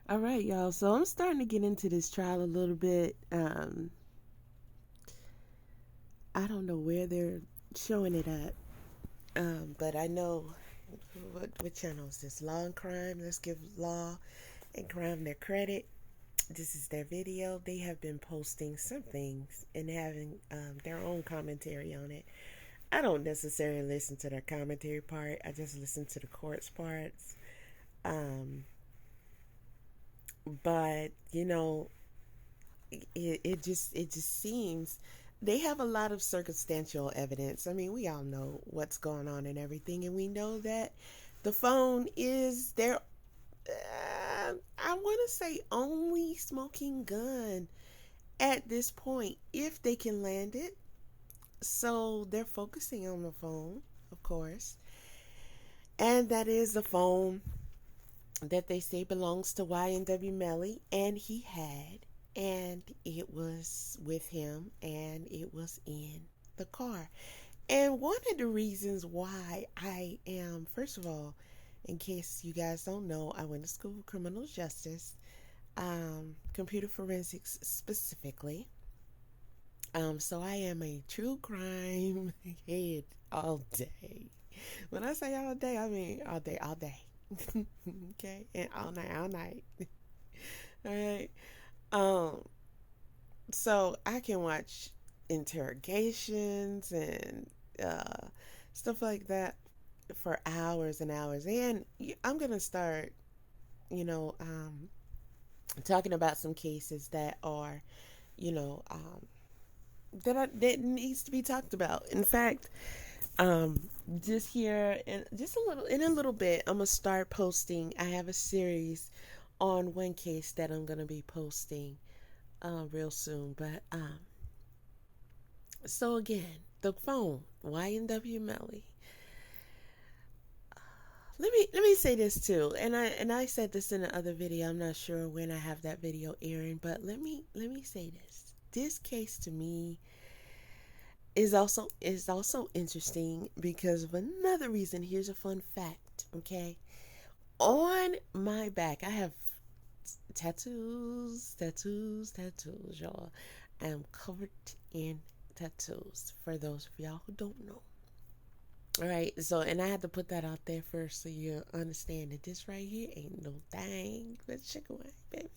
All right, y'all. So I'm starting to get into this trial a little bit. I don't know where they're showing it at, but I know what channel is this? Law and Crime. Let's give Law and Crime their credit. This is their video. They have been posting some things and having their own commentary on it. I don't necessarily listen to their commentary part. I just listen to the court's parts. Um, but it just seems they have a lot of circumstantial evidence. I mean, we all know what's going on and everything, and we know that the phone is their I want to say only smoking gun at this point if they can land it. So they're focusing on the phone, of course, and that is the phone that they say belongs to YNW Melly, and he had, and it was with him, and it was in the car. And one of the reasons why I am, first of all, in case you guys don't know, I went to school for criminal justice, computer forensics specifically. So I am a true crime head all day. When I say all day, I mean all day, all day. Okay, and all night, all night. All right. Um, so I can watch interrogations and uh, stuff like that for hours and hours. And I'm gonna start, you know, um, talking about some cases that are, you know, that needs to be talked about. In fact, um, just here and just a little bit, I'm gonna start posting. I have a series on one case that I'm gonna be posting real soon. But so again, the phone, YNW Melly. Let me say this too, and I said this in the other video. I'm not sure when I have that video airing, but let me say this. This case to me is also interesting because of another reason. Here's a fun fact, okay? On my back, I have tattoos, tattoos, tattoos, y'all. I am covered in tattoos for those of y'all who don't know. All right, so and I had to put that out there first so you understand that this right here ain't no thing but chicken wing, baby.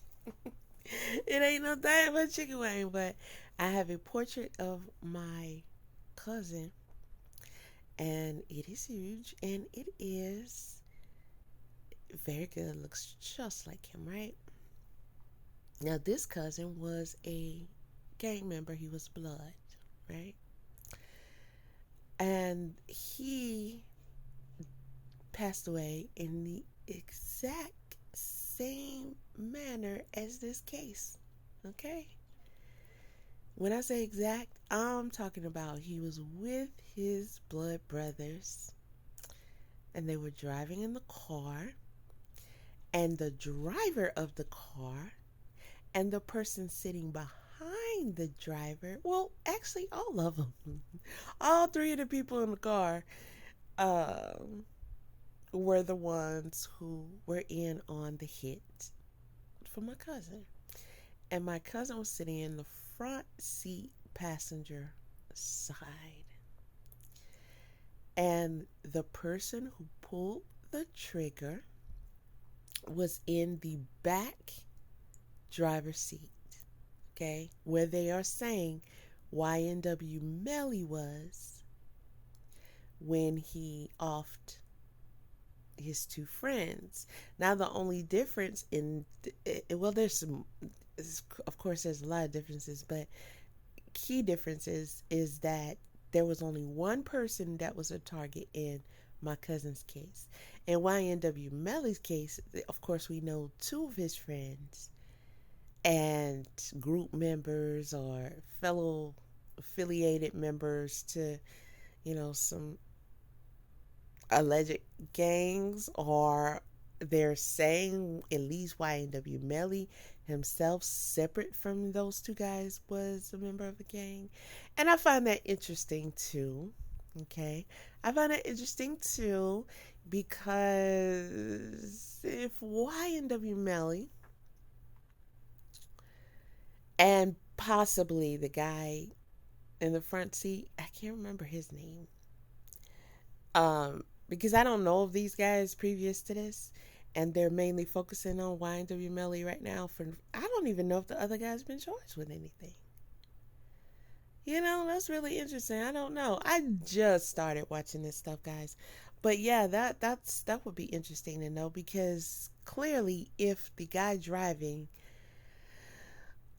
It ain't no thing but chicken wing, but I have a portrait of my cousin, and it is huge, and it is very good. It looks just like him, right? Now, this cousin was a gang member. He was blood, right? And he passed away in the exact same manner as this case. Okay? When I say exact, I'm talking about he was with his blood brothers and they were driving in the car, and the driver of the car and the person sitting behind the driver, well, actually, all of them, all three of the people in the car, um, were the ones who were in on the hit for my cousin. And my cousin was sitting in the front seat passenger side. And the person who pulled the trigger was in the back driver's seat. Okay? Where they are saying YNW Melly was when he offed his two friends. Now, the only difference well, there's some, of course, there's a lot of differences, but key differences is that there was only one person that was a target in my cousin's case. In YNW Melly's case, of course, we know two of his friends and group members or fellow affiliated members to, some alleged gangs, or they're saying at least YNW Melly himself, separate from those two guys, was a member of a gang. And I find that interesting too. Okay. I find that interesting too because if YNW Melly and possibly the guy in the front seat. I can't remember his name. Because I don't know of these guys previous to this, and they're mainly focusing on YNW Melly right now. For I don't even know if the other guy's been charged with anything. That's really interesting. I don't know. I just started watching this stuff, guys. But yeah, that would be interesting to know, because clearly if the guy driving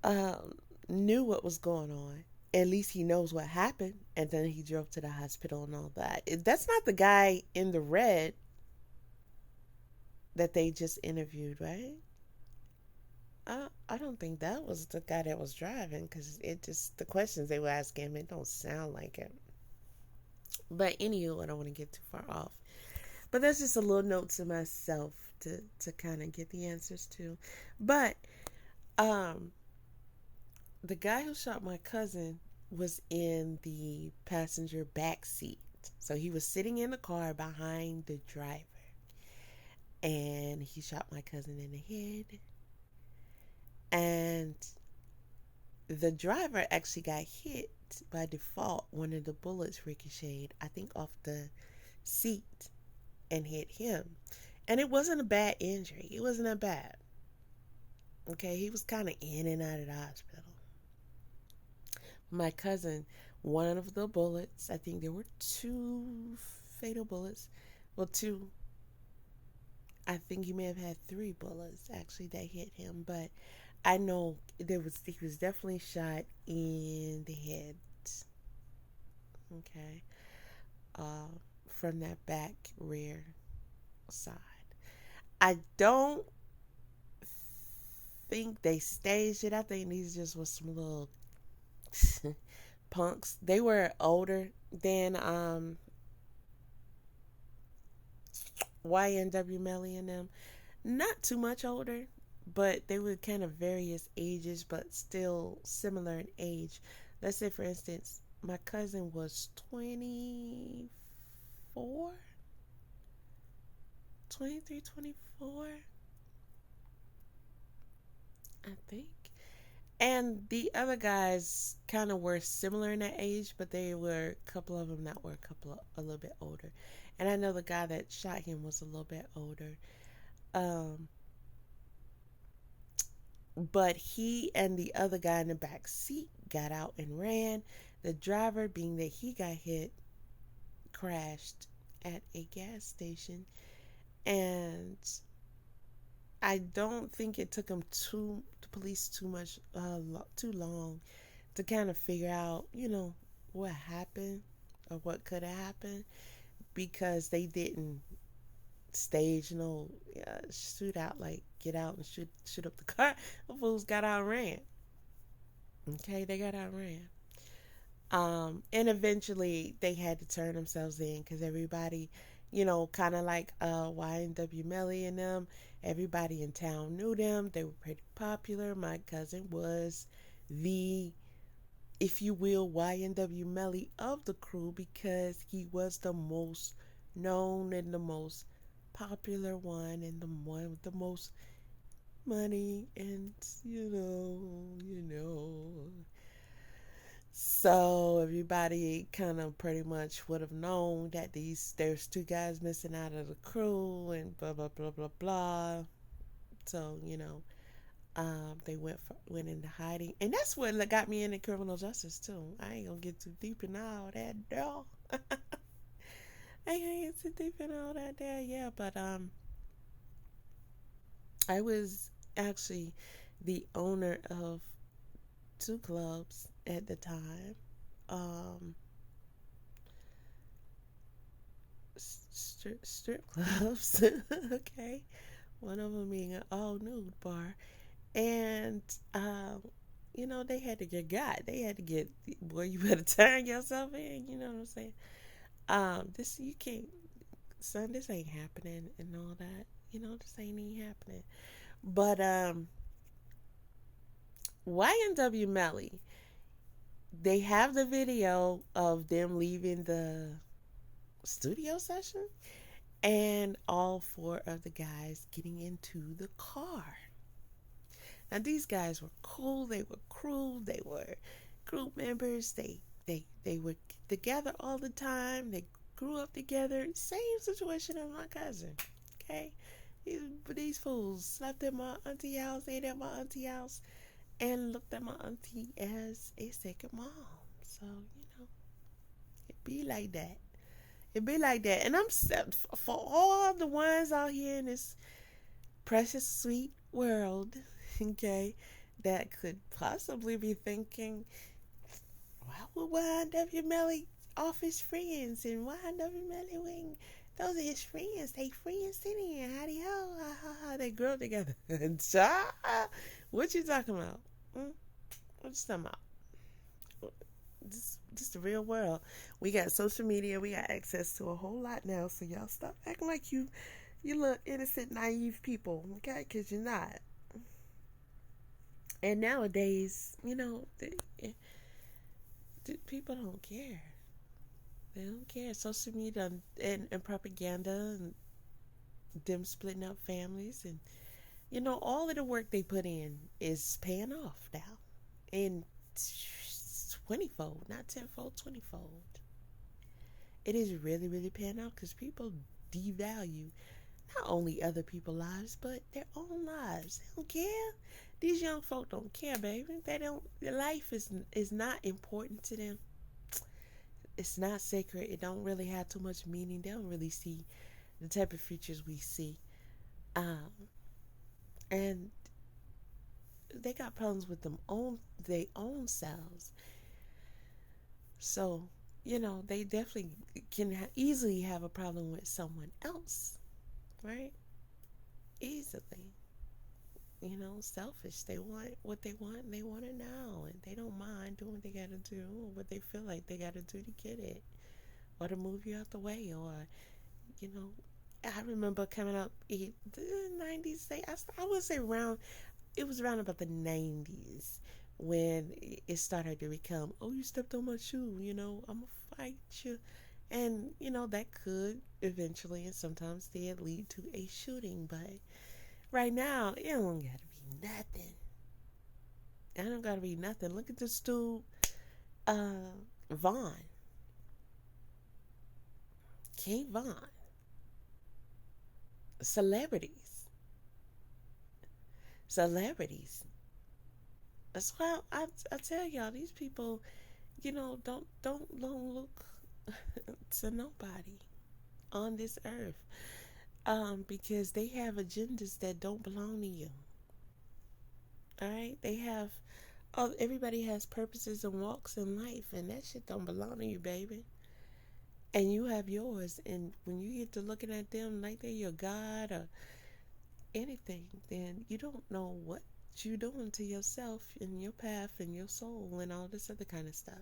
um knew what was going on, at least he knows what happened, and then he drove to the hospital and all that. That's not the guy in the red that they just interviewed, right? I don't think that was the guy that was driving, because it just, the questions they were asking him, it don't sound like it. But anywho, I don't want to get too far off. But that's just a little note to myself to kind of get the answers to. But um, the guy who shot my cousin was in the passenger back seat. So he was sitting in the car behind the driver. And he shot my cousin in the head. And the driver actually got hit by default. One of the bullets ricocheted, I think, off the seat and hit him. And it wasn't a bad injury. It wasn't that bad. Okay, he was kind of in and out of the hospital. My cousin, one of the bullets, I think there were two fatal bullets. Well, two. I think he may have had three bullets actually that hit him, but I know he was definitely shot in the head. Okay, uh, from that back rear side. I don't think they staged it. I think these just was some little punks. They were older than YNW Melly and them. Not too much older, but they were kind of various ages, but still similar in age. Let's say, for instance, my cousin was 24, 23, 24, I think. And the other guys kind of were similar in that age, but they were a couple of them that were a little bit older. And I know the guy that shot him was a little bit older. Um, but he and the other guy in the back seat got out and ran. The driver, being that he got hit, crashed at a gas station. And I don't think it took the police too long to kind of figure out, what happened or what could have happened, because they didn't stage no shootout, like get out and shoot up the car. The fools got out and ran. Okay, they got out and ran. And eventually they had to turn themselves in, because everybody, kind of like YNW Melly and them, everybody in town knew them. They were pretty popular. My cousin was the, if you will, YNW Melly of the crew, because he was the most known and the most popular one, and the one with the most money, and so everybody kind of pretty much would have known that there's two guys missing out of the crew, and blah blah blah blah blah. So they went into hiding, and that's what got me into criminal justice too. I ain't gonna get too deep in all that, though. I ain't gonna get too deep in all that there, yeah. But I was actually the owner of two clubs at the time. Um, strip clubs. Okay, one of them being an all nude bar, and they had to get got. They had to get. Boy, you better turn yourself in. You know what I'm saying? This you can't, son. This ain't happening and all that. This ain't even happening. But YNW Melly, they have the video of them leaving the studio session, and all four of the guys getting into the car. Now these guys were cool. They were cruel. They were group members. They were together all the time. They grew up together. Same situation as my cousin. Okay, these fools slept at my auntie house, ate at my auntie house, and looked at my auntie as a second mom. So it be like that. It be like that. And I'm set for all the ones out here in this precious sweet world, okay, that could possibly be thinking, why would YNW Melly off his friends and YNW Melly wing? Those are his friends. They friends sitting in. Howdy ho, ha ha ha. They grew up together. What you talking about? What you talking about? This the real world. We got social media. We got access to a whole lot now. So y'all stop acting like you little innocent, naive people, okay? Because you're not. And nowadays, people don't care. They don't care. Social media and propaganda and them splitting up families and all of the work they put in is paying off now. And 20-fold, not 10-fold, 20-fold. It is really, really paying off because people devalue not only other people's lives, but their own lives. They don't care. These young folk don't care, baby. They don't. Their life is not important to them. It's not sacred. It don't really have too much meaning. They don't really see the type of futures we see, and they got problems with their own selves. So they definitely can easily have a problem with someone else, right? Easily. Selfish. They want what they want and they want it now. And they don't mind doing what they gotta do or what they feel like they gotta do to get it. Or to move you out the way. Or, I remember coming up in the 90s. I would say it was around about the 90s when it started to become, oh, you stepped on my shoe, I'm gonna fight you. And, that could eventually and sometimes did lead to a shooting. But right now, it don't gotta be nothing. It don't gotta be nothing. Look at this dude, Vaughn. King Vaughn. Celebrities. That's why I tell y'all, these people, don't look to nobody on this earth. Because they have agendas that don't belong to you. All right, everybody has purposes and walks in life, and that shit don't belong to you, baby. And you have yours, and when you get to looking at them like they're your God or anything, then you don't know what you're doing to yourself and your path and your soul and all this other kind of stuff.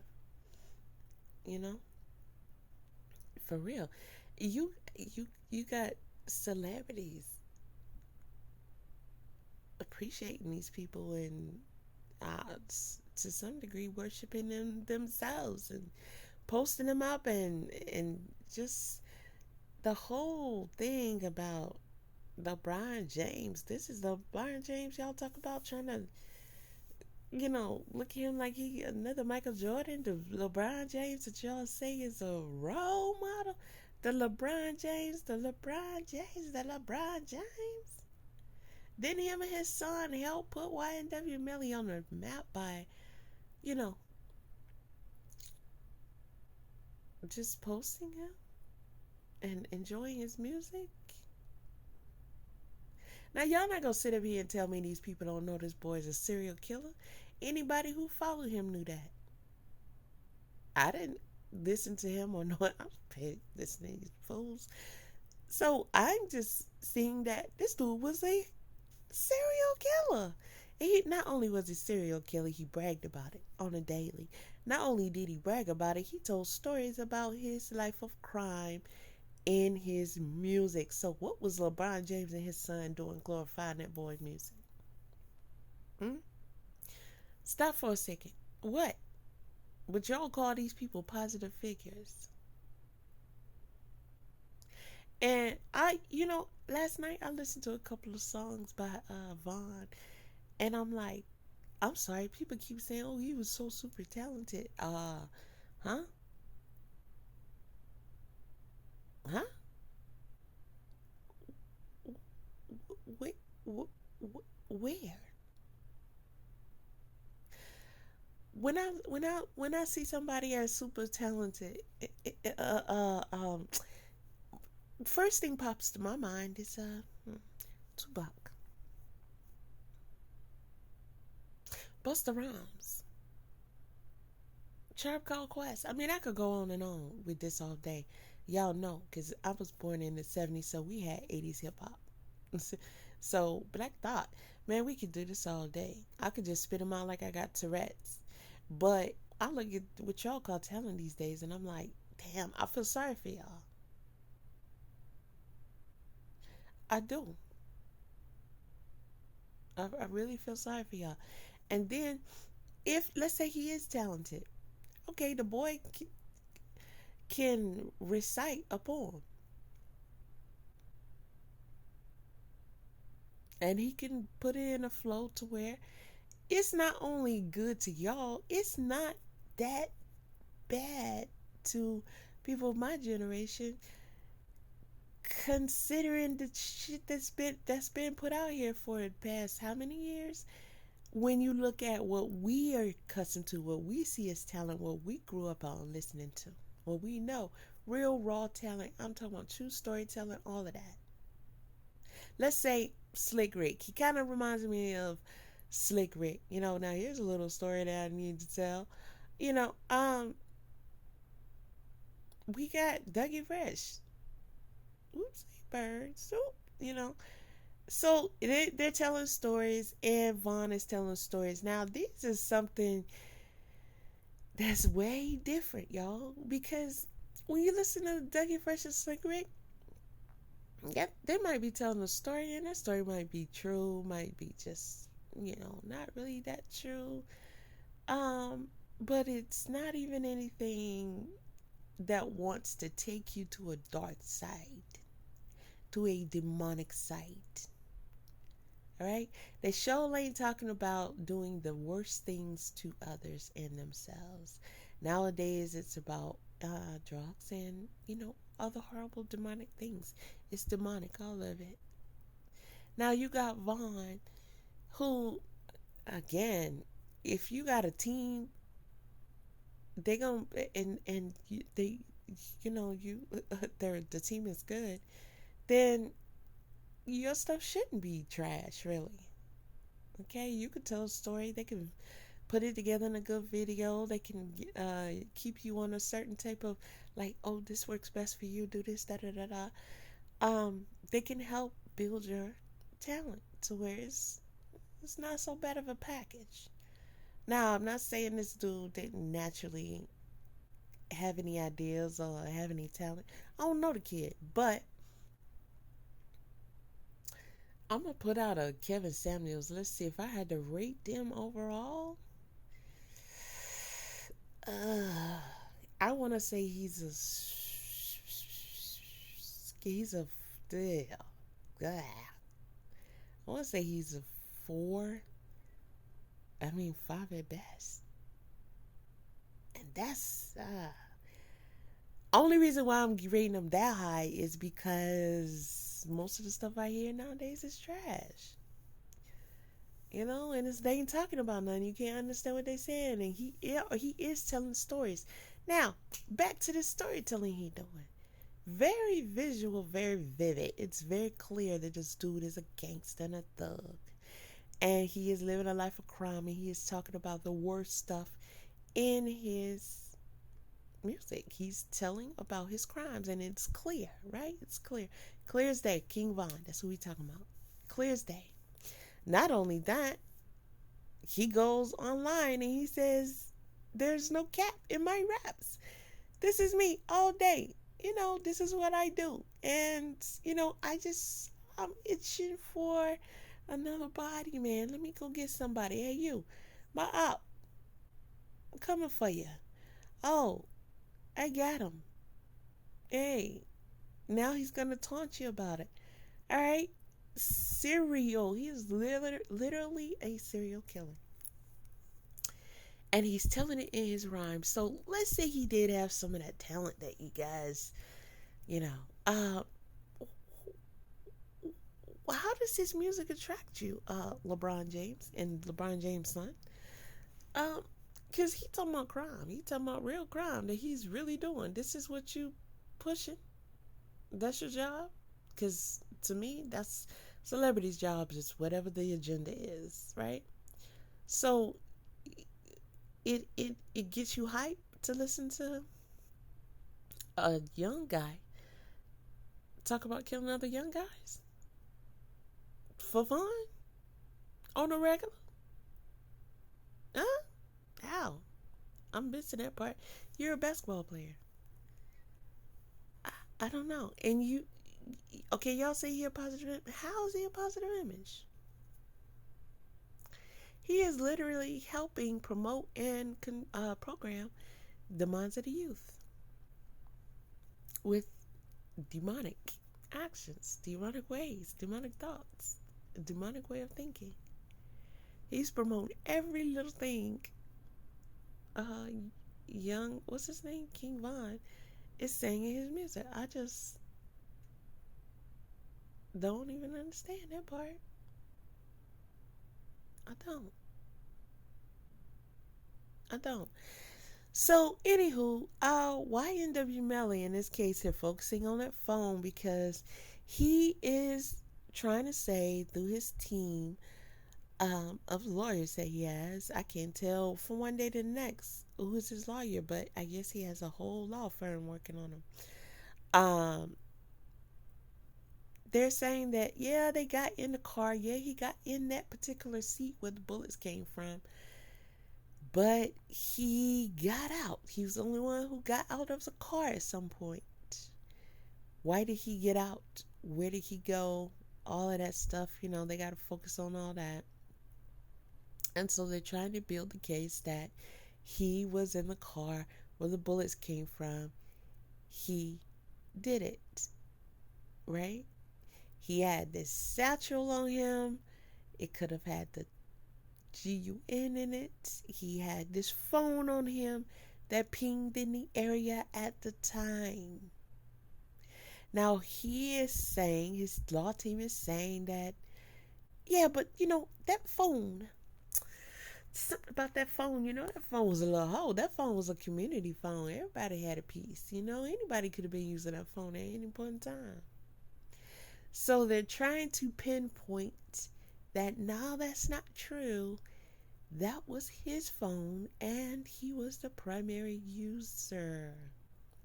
For real, you got celebrities appreciating these people and to some degree worshiping them themselves and posting them up and just the whole thing about LeBron James. This is LeBron James y'all talk about, trying to look at him like he another Michael Jordan. The LeBron James that y'all say is a role model. The LeBron James. Didn't him and his son help put YNW Melly on the map by, just posting him and enjoying his music? Now, y'all not gonna sit up here and tell me these people don't know this boy is a serial killer. Anybody who followed him knew that. I didn't listen to him or know it. I'm paid listening to these fools. So I'm just seeing that this dude was a serial killer. And he not only was a serial killer, he bragged about it on a daily. Not only did he brag about it, he told stories about his life of crime in his music. So what was LeBron James and his son doing glorifying that boy's music? Stop for a second. What? Would y'all call these people positive figures? And last night I listened to a couple of songs by Vaughn, And I'm like, I'm sorry, people keep saying, oh, he was so super talented. Huh? Huh? Where? Where? When I see somebody as super talented, first thing pops to my mind is Tupac, Busta Rhymes, Tribe Called Quest. I mean, I could go on and on with this all day. Y'all know, because I was born in the 70s, so we had 80s hip hop. So, but I thought, man, we could do this all day. I could just spit them out like I got Tourette's. But I look at what y'all call talent these days, and I'm like, damn, I feel sorry for y'all. I do. I really feel sorry for y'all. And then, if, let's say he is talented, okay, the boy can recite a poem, and he can put it in a flow to where it's not only good to y'all, it's not that bad to people of my generation, considering the shit that's been put out here for the past how many years. When you look at what we are accustomed to, what we see as talent, what we grew up on listening to, what we know, real raw talent, I'm talking about true storytelling, all of that. Let's say Slick Rick, he kind of reminds me of Slick Rick. Now here's a little story that I need to tell. you know um we got Dougie Fresh. Oops, birds. Oop, so they're telling stories, and Vaughn is telling stories. Now this is something that's way different, y'all, because when you listen to Dougie Fresh and Slick Rick, yeah, they might be telling a story, and that story might be true, might be just, not really that true. Um, but it's not even anything that wants to take you to a dark side, to a demonic side. All right? The show ain't talking about doing the worst things to others and themselves. Nowadays, it's about drugs and, other horrible demonic things. It's demonic, all of it. Now, you got Vaughn, who, again, if you got a team, they gonna and you, they you the team is good, then your stuff shouldn't be trash, really. Okay, you could tell a story. They can put it together in a good video. They can keep you on a certain type of, like, oh, this works best for you. Do this, da da da da. They can help build your talent to where it's not so bad of a package. Now, I'm not saying this dude didn't naturally have any ideas or have any talent. I don't know the kid, but I'm gonna put out a Kevin Samuels. Let's see if I had to rate them overall. Uh, I want to say he's a yeah. I want to say he's a 4. I mean 5 at best, and that's only reason why I'm rating them that high is because most of the stuff I hear nowadays is trash. And they ain't talking about nothing. You can't understand what they're saying. And he is telling stories. Now, back to the storytelling he doing. Very visual, very vivid. It's very clear that this dude is a gangster and a thug. And he is living a life of crime, and he is talking about the worst stuff in his music. He's telling about his crimes, and it's clear, right? It's clear. Clear as day. King Von, that's who we talking about. Clear as day. Not only that, he goes online and he says, there's no cap in my raps. This is me all day. This is what I do. And, I'm itching for another body, man. Let me go get somebody. Hey, you, my op, I'm coming for you. Oh, I got him. Hey, now he's going to taunt you about it. All right. serial. He is literally a serial killer. And he's telling it in his rhymes. So let's say he did have some of that talent that you guys, you know. How does his music attract you, LeBron James and LeBron James' son? Because he talking about crime. He talking about real crime that he's really doing. This is what you pushing. That's your job. Because to me, that's celebrities' jobs. It's whatever the agenda is, right? So it gets you hype to listen to a young guy talk about killing other young guys for fun on a regular. Huh? How? I'm missing that part. You're a basketball player. I don't know. And you, okay, y'all say he a positive. How is he a positive image? He is literally helping promote and program the minds of the youth with demonic actions, demonic ways, demonic thoughts, a demonic way of thinking. He's promoting every little thing. Young, what's his name? King Von is saying in his music. I just don't even understand that part. I don't. So, anywho, YNW Melly in this case here focusing on that phone because he is trying to say through his team of lawyers that he has. I can't tell from one day to the next who's his lawyer, but I guess he has a whole law firm working on him. They're saying that, yeah, they got in the car. Yeah, he got in that particular seat where the bullets came from. But he got out. He was the only one who got out of the car at some point. Why did he get out? Where did he go? All of that stuff, they got to focus on all that. And so they're trying to build the case that he was in the car where the bullets came from. He did it, right? He had this satchel on him. It could have had the GUN in it. He had this phone on him that pinged in the area at the time. Now he is saying, his law team is saying that, yeah, but that phone, something about that phone, that phone was a little hoe. That phone was a community phone. Everybody had a piece, anybody could have been using that phone at any point in time. So they're trying to pinpoint that now that's not true. That was his phone and he was the primary user.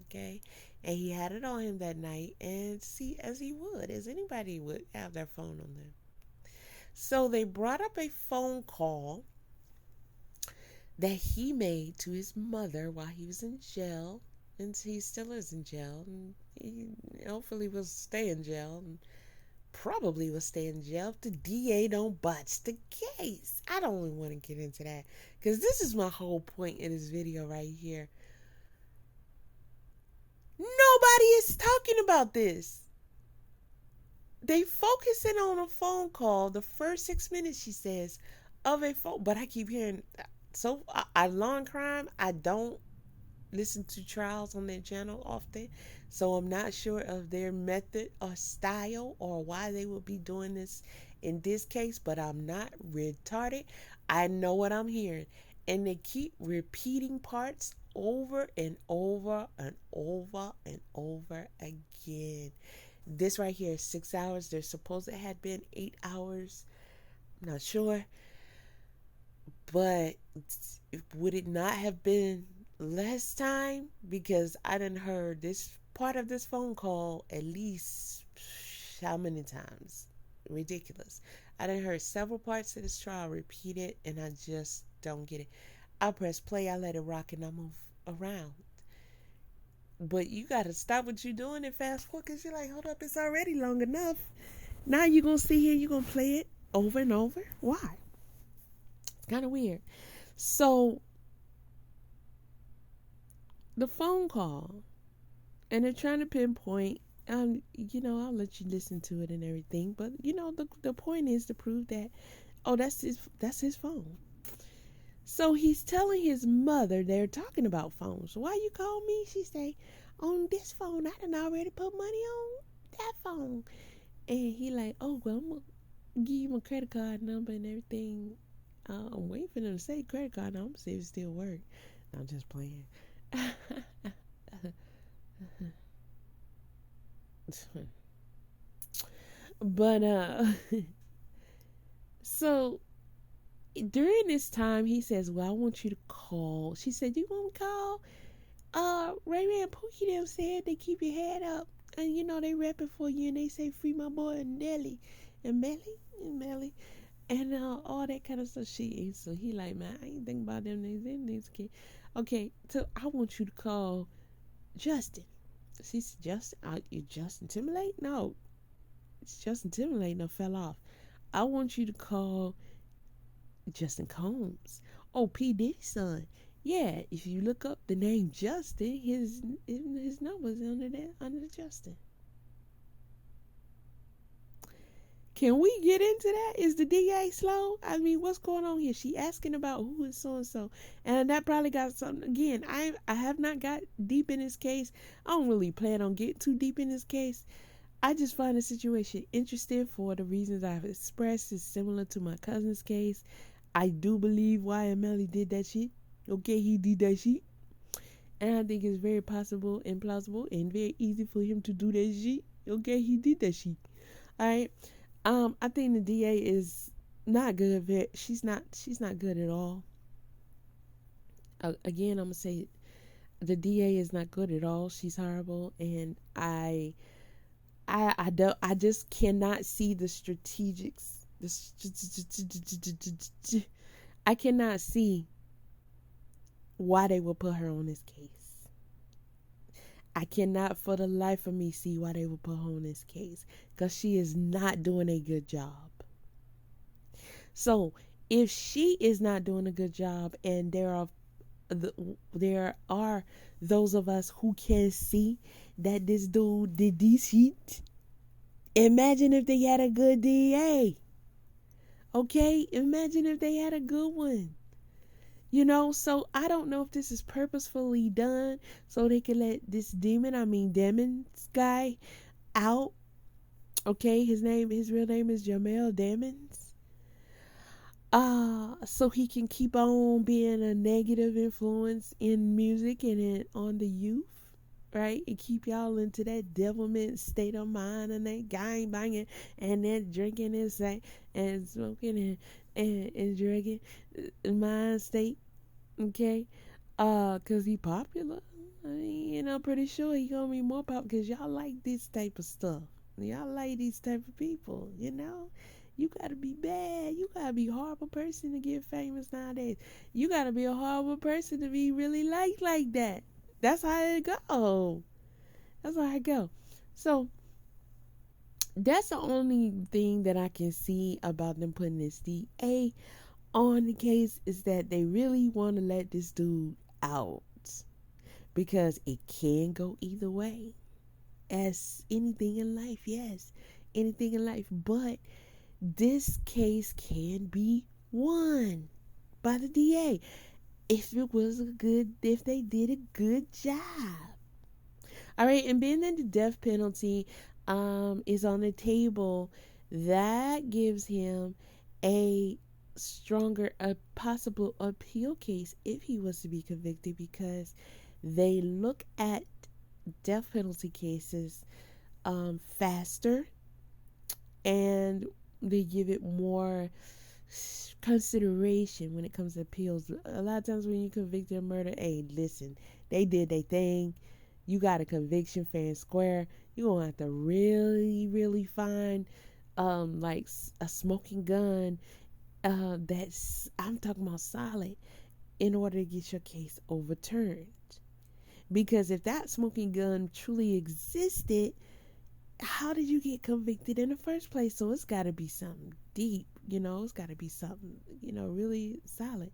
Okay? And he had it on him that night, and see, as anybody would have their phone on them. So they brought up a phone call that he made to his mother while he was in jail, and he still is in jail, and he hopefully will stay in jail, and probably will stay in jail if the DA don't botch the case. I don't even want to get into that, because this is my whole point in this video right here. Nobody is talking about this. They focusing on a phone call, the first 6 minutes, she says, of a phone. But I keep hearing, so I law and crime, I don't listen to trials on their channel often, so I'm not sure of their method or style or why they would be doing this in this case, but I'm not retarded. I know what I'm hearing, and they keep repeating parts over and over and over and over again. This right here is 6 hours. They're supposed it had been 8 hours. I'm not sure, but would it not have been less time? Because I done heard this part of this phone call at least how many times? Ridiculous. I done heard several parts of this trial repeated, and I just don't get it. I press play, I let it rock, and I move around. But you gotta stop what you're doing and fast forward, because you're like, hold up, it's already long enough. Now you're gonna sit here, you're gonna play it over and over. Why? It's kind of weird. So the phone call, and they're trying to pinpoint I'll let you listen to it and everything. But the point is to prove that, that's his phone. So he's telling his mother they're talking about phones. Why you call me? She say, on this phone, I done already put money on that phone. And he like, oh, well, I'm going to give you my credit card number and everything. I'm waiting for them to say credit card number. I'm going to see if it still work. I'm just playing. But, so during this time, he says, well, I want you to call. She said, you want to call? Ray Ray and Pookie them said they keep your head up. And, they rapping for you. And they say, free my boy Nelly. And Melly. And all that kind of stuff. So he like, man, I ain't thinking about them these kids. Okay, so I want you to call Justin. She said, Justin? You Justin Timberlake? No. It's Justin Timberlake. No, fell off. I want you to call Justin Combs. Oh, P. Diddy's son. Yeah, if you look up the name Justin, his number's under the Justin. Can we get into that? Is the DA slow? I mean, what's going on here? She asking about who is so and so, and that probably got something. Again, I have not got deep in this case. I don't really plan on getting too deep in this case. I just find the situation interesting for the reasons I've expressed. It's similar to my cousin's case. I do believe YNW Melly did that shit. Okay, he did that shit. And I think it's very possible and plausible and very easy for him to do that shit. Okay, he did that shit. Alright. I think the DA is not good. She's not good at all. Again, I'm gonna say the DA is not good at all. She's horrible, and I just cannot see the strategics. I cannot see why they will put her on this case. I cannot for the life of me see why they will put her on this case, because she is not doing a good job. So if she is not doing a good job, and there are those of us who can see that this dude did this shit, imagine if they had a good DA. Okay, imagine if they had a good one. So I don't know if this is purposefully done so they can let this Demons guy out. Okay, his real name is Jamel Demons. So he can keep on being a negative influence in music and on the youth, right? And keep y'all into that devilment state of mind and that gang banging and that drinking and smoking and drinking mind state. Okay, cause he popular. I mean, I'm pretty sure he gonna be more popular because y'all like this type of stuff. Y'all like these type of people. You gotta be bad. You gotta be a horrible person to get famous nowadays. You gotta be a horrible person to be really liked like that. That's how it go. So that's the only thing that I can see about them putting this DA on the case, is that they really want to let this dude out, because it can go either way, as anything in life. Yes, anything in life. But this case can be won by the DA if they did a good job. All right, and being that the death penalty is on the table, that gives him a possible appeal case if he was to be convicted, because they look at death penalty cases faster, and they give it more consideration when it comes to appeals. A lot of times when you convict of murder, hey, listen, they did their thing, you got a conviction fair and square. You're gonna have to really, really find like a smoking gun that's, I'm talking about solid, in order to get your case overturned. Because if that smoking gun truly existed, how did you get convicted in the first place? So it's got to be something deep, it's got to be something, really solid.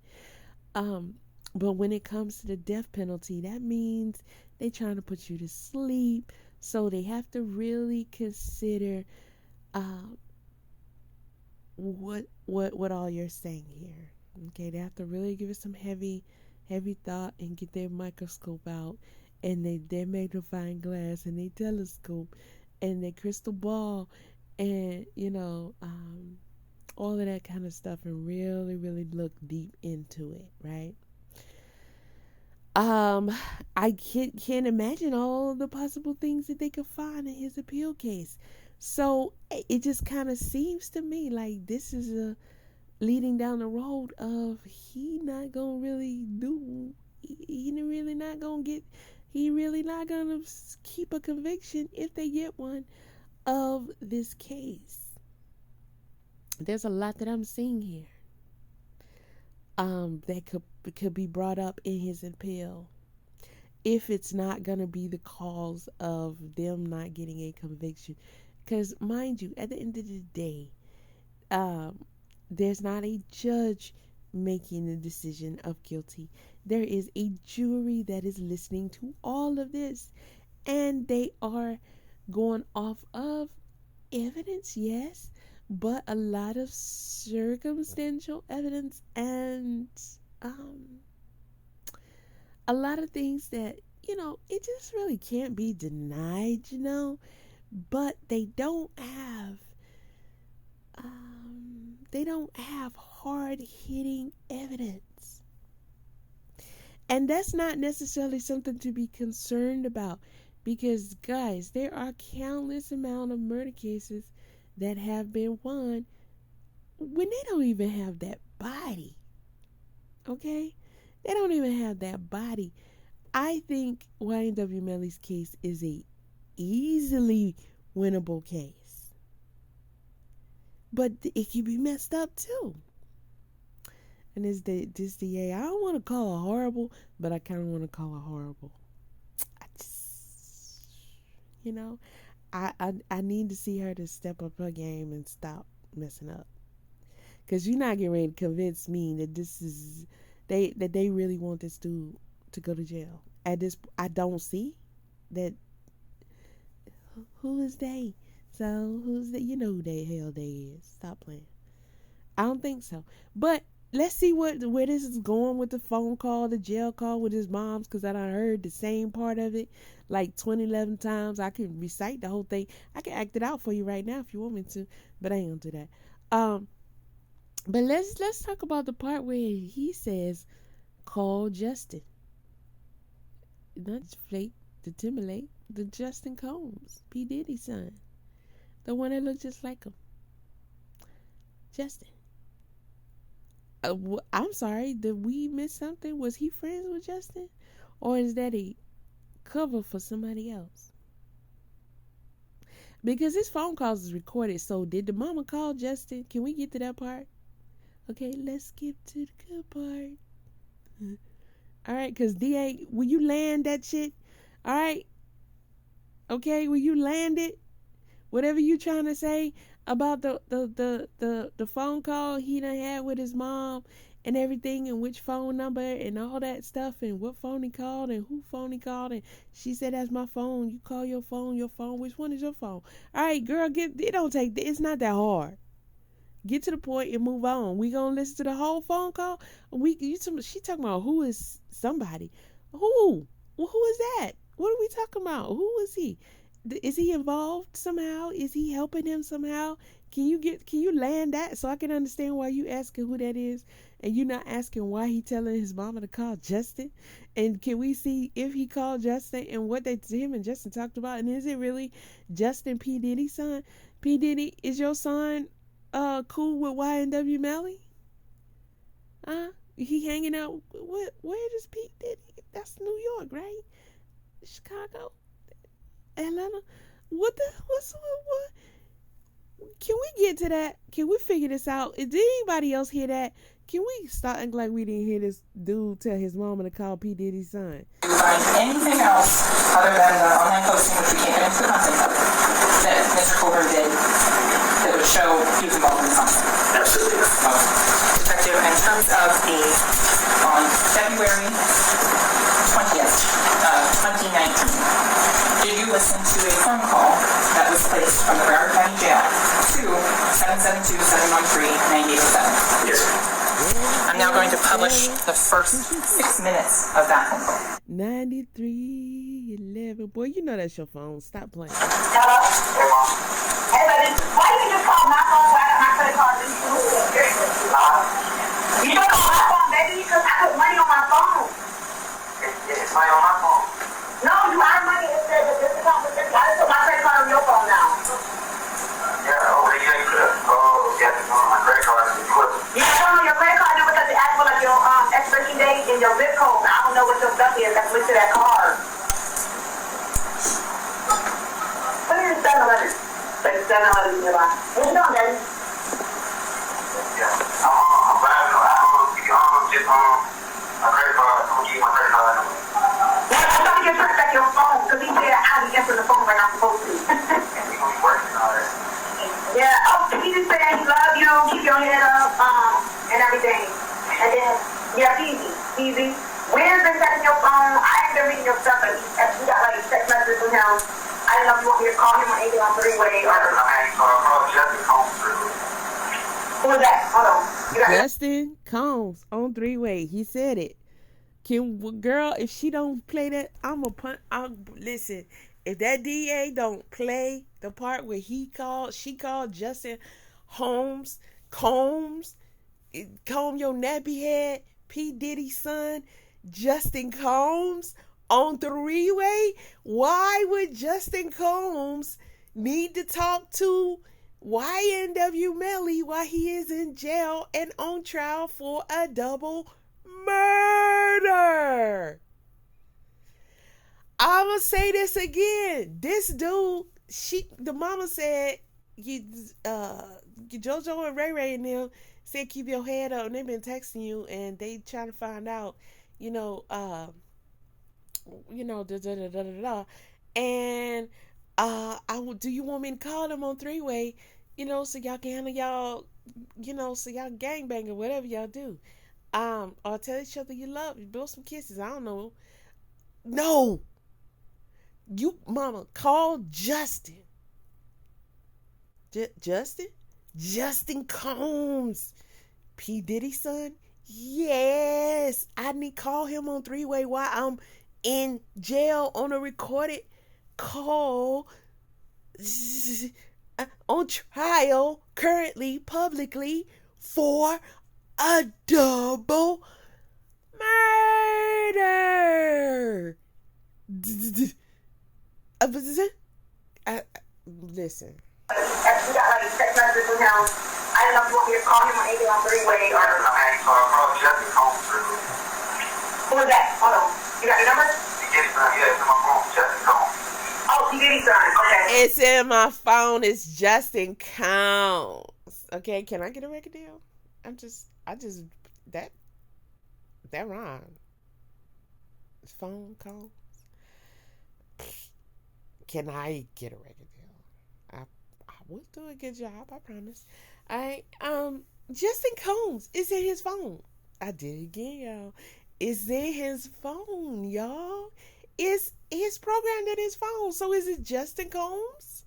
But when it comes to the death penalty, that means they trying to put you to sleep So they have to really consider what all you're saying here. Okay, they have to really give it some heavy thought and get their microscope out and their magnifying glass and their telescope and their crystal ball and all of that kind of stuff and really, really look deep into it, right? I can't imagine all the possible things that they could find in his appeal case. So it just kind of seems to me like this is a leading down the road of he not gonna really do. He really not gonna get. He really not gonna keep a conviction if they get one of this case. There's a lot that I'm seeing here. That could be brought up in his appeal if it's not going to be the cause of them not getting a conviction. Because mind you, at the end of the day, there's not a judge making the decision of guilty. There is a jury that is listening to all of this, and they are going off of evidence, yes, but a lot of circumstantial evidence and a lot of things that, it just really can't be denied, but they don't have hard-hitting evidence. And that's not necessarily something to be concerned about because, guys, there are countless amount of murder cases that have been won when they don't even have that body. Okay? They don't even have that body. I think YNW Melly's case is a easily winnable case. But it can be messed up too. And this DA, I don't want to call her horrible, but I kind of want to call her horrible. I just, I need to see her to step up her game and stop messing up. Because you're not getting ready to convince me that they really want this dude to go to jail. At this, I don't see that. Who is they? So who's that? You know who the hell they is. Stop playing. I don't think so. But let's see where this is going with the phone call, the jail call with his mom's, because I done heard the same part of it like 11 times. I can recite the whole thing. I can act it out for you right now if you want me to, but I ain't gonna do that. But let's talk about the part where he says, call Justin. Not Flake, the Timberlake, the Justin Combs, P. Diddy's son. The one that looked just like him. Justin. I'm sorry, did we miss something? Was he friends with Justin? Or is that a cover for somebody else? Because his phone calls is recorded, so did the mama call Justin? Can we get to that part? Okay, let's skip to the good part. Alright, because DA, will you land that shit? Alright? Okay, will you land it? Whatever you trying to say about the phone call he done had with his mom and everything and which phone number and all that stuff and what phone he called and who phone he called and she said that's my phone. You call your phone, which one is your phone? Alright, girl, it's not that hard. Get to the point and move on. We gonna listen to the whole phone call? She talking about who is somebody. Who is that? What are we talking about? Who is he? Is he involved somehow? Is he helping him somehow? Can you land that so I can understand why you asking who that is and you not asking why he telling his mama to call Justin? And can we see if he called Justin and what him and Justin talked about? And is it really Justin P. Diddy's son? P. Diddy, is your son cool with YNW Melly? He hanging out where does P. Diddy? That's New York, right? Chicago? Atlanta? What? Can we get to that? Can we figure this out? Did anybody else hear that? Can we start acting like we didn't hear this dude tell his mama to call P. Diddy's son? Find anything else other than the online posting, which we can't get into the content of, that Mr. Colbert did that would show he was involved in the content? Absolutely. Detective, in terms of on February 20th, 2019, did you listen listen to a phone call that was placed from the Broward County Jail to 772-713-9807. Yes. I'm now going to publish the first 6 minutes of that phone call. 9311. Boy, you know that's your phone. Stop playing. Hello? Hey, Mom. Hey, baby, why you just call my phone? Why my credit card didn't do it? You don't call my phone, baby, because I put money on my phone. It's money on my phone. No, you have money. It said that this account was I just put my credit card on your phone now. Yeah, you ain't put up. My credit card is put. Yeah, I don't know your credit card number because it asked for like your expiration date and your zip code. I don't know what your stuff is that's linked to that card. Put it in 7-Eleven. Put it in 7-Eleven nearby. What you doing, Daddy? Yeah. I'm buying it. My credit card. I'm gonna give you my credit card number. Yeah, I'm trying to get back your phone because he said I'll be answering the phone when I'm supposed to. We gonna be working on it. Yeah, he just said he love you, keep your head up, and everything. And then, yeah, easy. Where's been checking your phone? I ain't been reading your stuff, but you got like text messages from him. I didn't know if you want me to call him or anything on three-way or... Call Justin Combs through. Who is that? Hold on. You got Justin Combs on three-way. He said it. Girl, if she don't play that, I'm a punt. Listen, if that DA don't play the part where she called Justin Combs, comb your nappy head, P. Diddy's son, Justin Combs on three-way. Why would Justin Combs need to talk to YNW Melly while he is in jail and on trial for a double murder? I'ma say this again. This dude, the mama said, JoJo and Ray Ray and them said keep your head up, and they've been texting you, and they trying to find out, da da da da da. And do you want me to call them on three-way, so y'all can handle y'all, so y'all gangbang or whatever y'all do, or tell each other you love, you blow some kisses. I don't know. No. You, mama, call Justin. Justin Combs, P. Diddy's son. Yes, I need to call him on three-way while I'm in jail on a recorded call, on trial currently publicly for a double murder. Listen. you got like text messages from him. I didn't know if you want me to call him or anything on three-way or... Call Justin Combs through. Who is that? Hold on. You got your number? It's in my phone. Justin Combs. Oh, he did his son. Okay. It's in my phone. It's Justin Combs. Okay, can I get a record deal? That rhyme. Phone calls. Can I get a record deal? I will do a good job, I promise. Justin Combs is in his phone. I did it again, y'all. It's in his phone, y'all. It's programmed in his phone. So is it Justin Combs?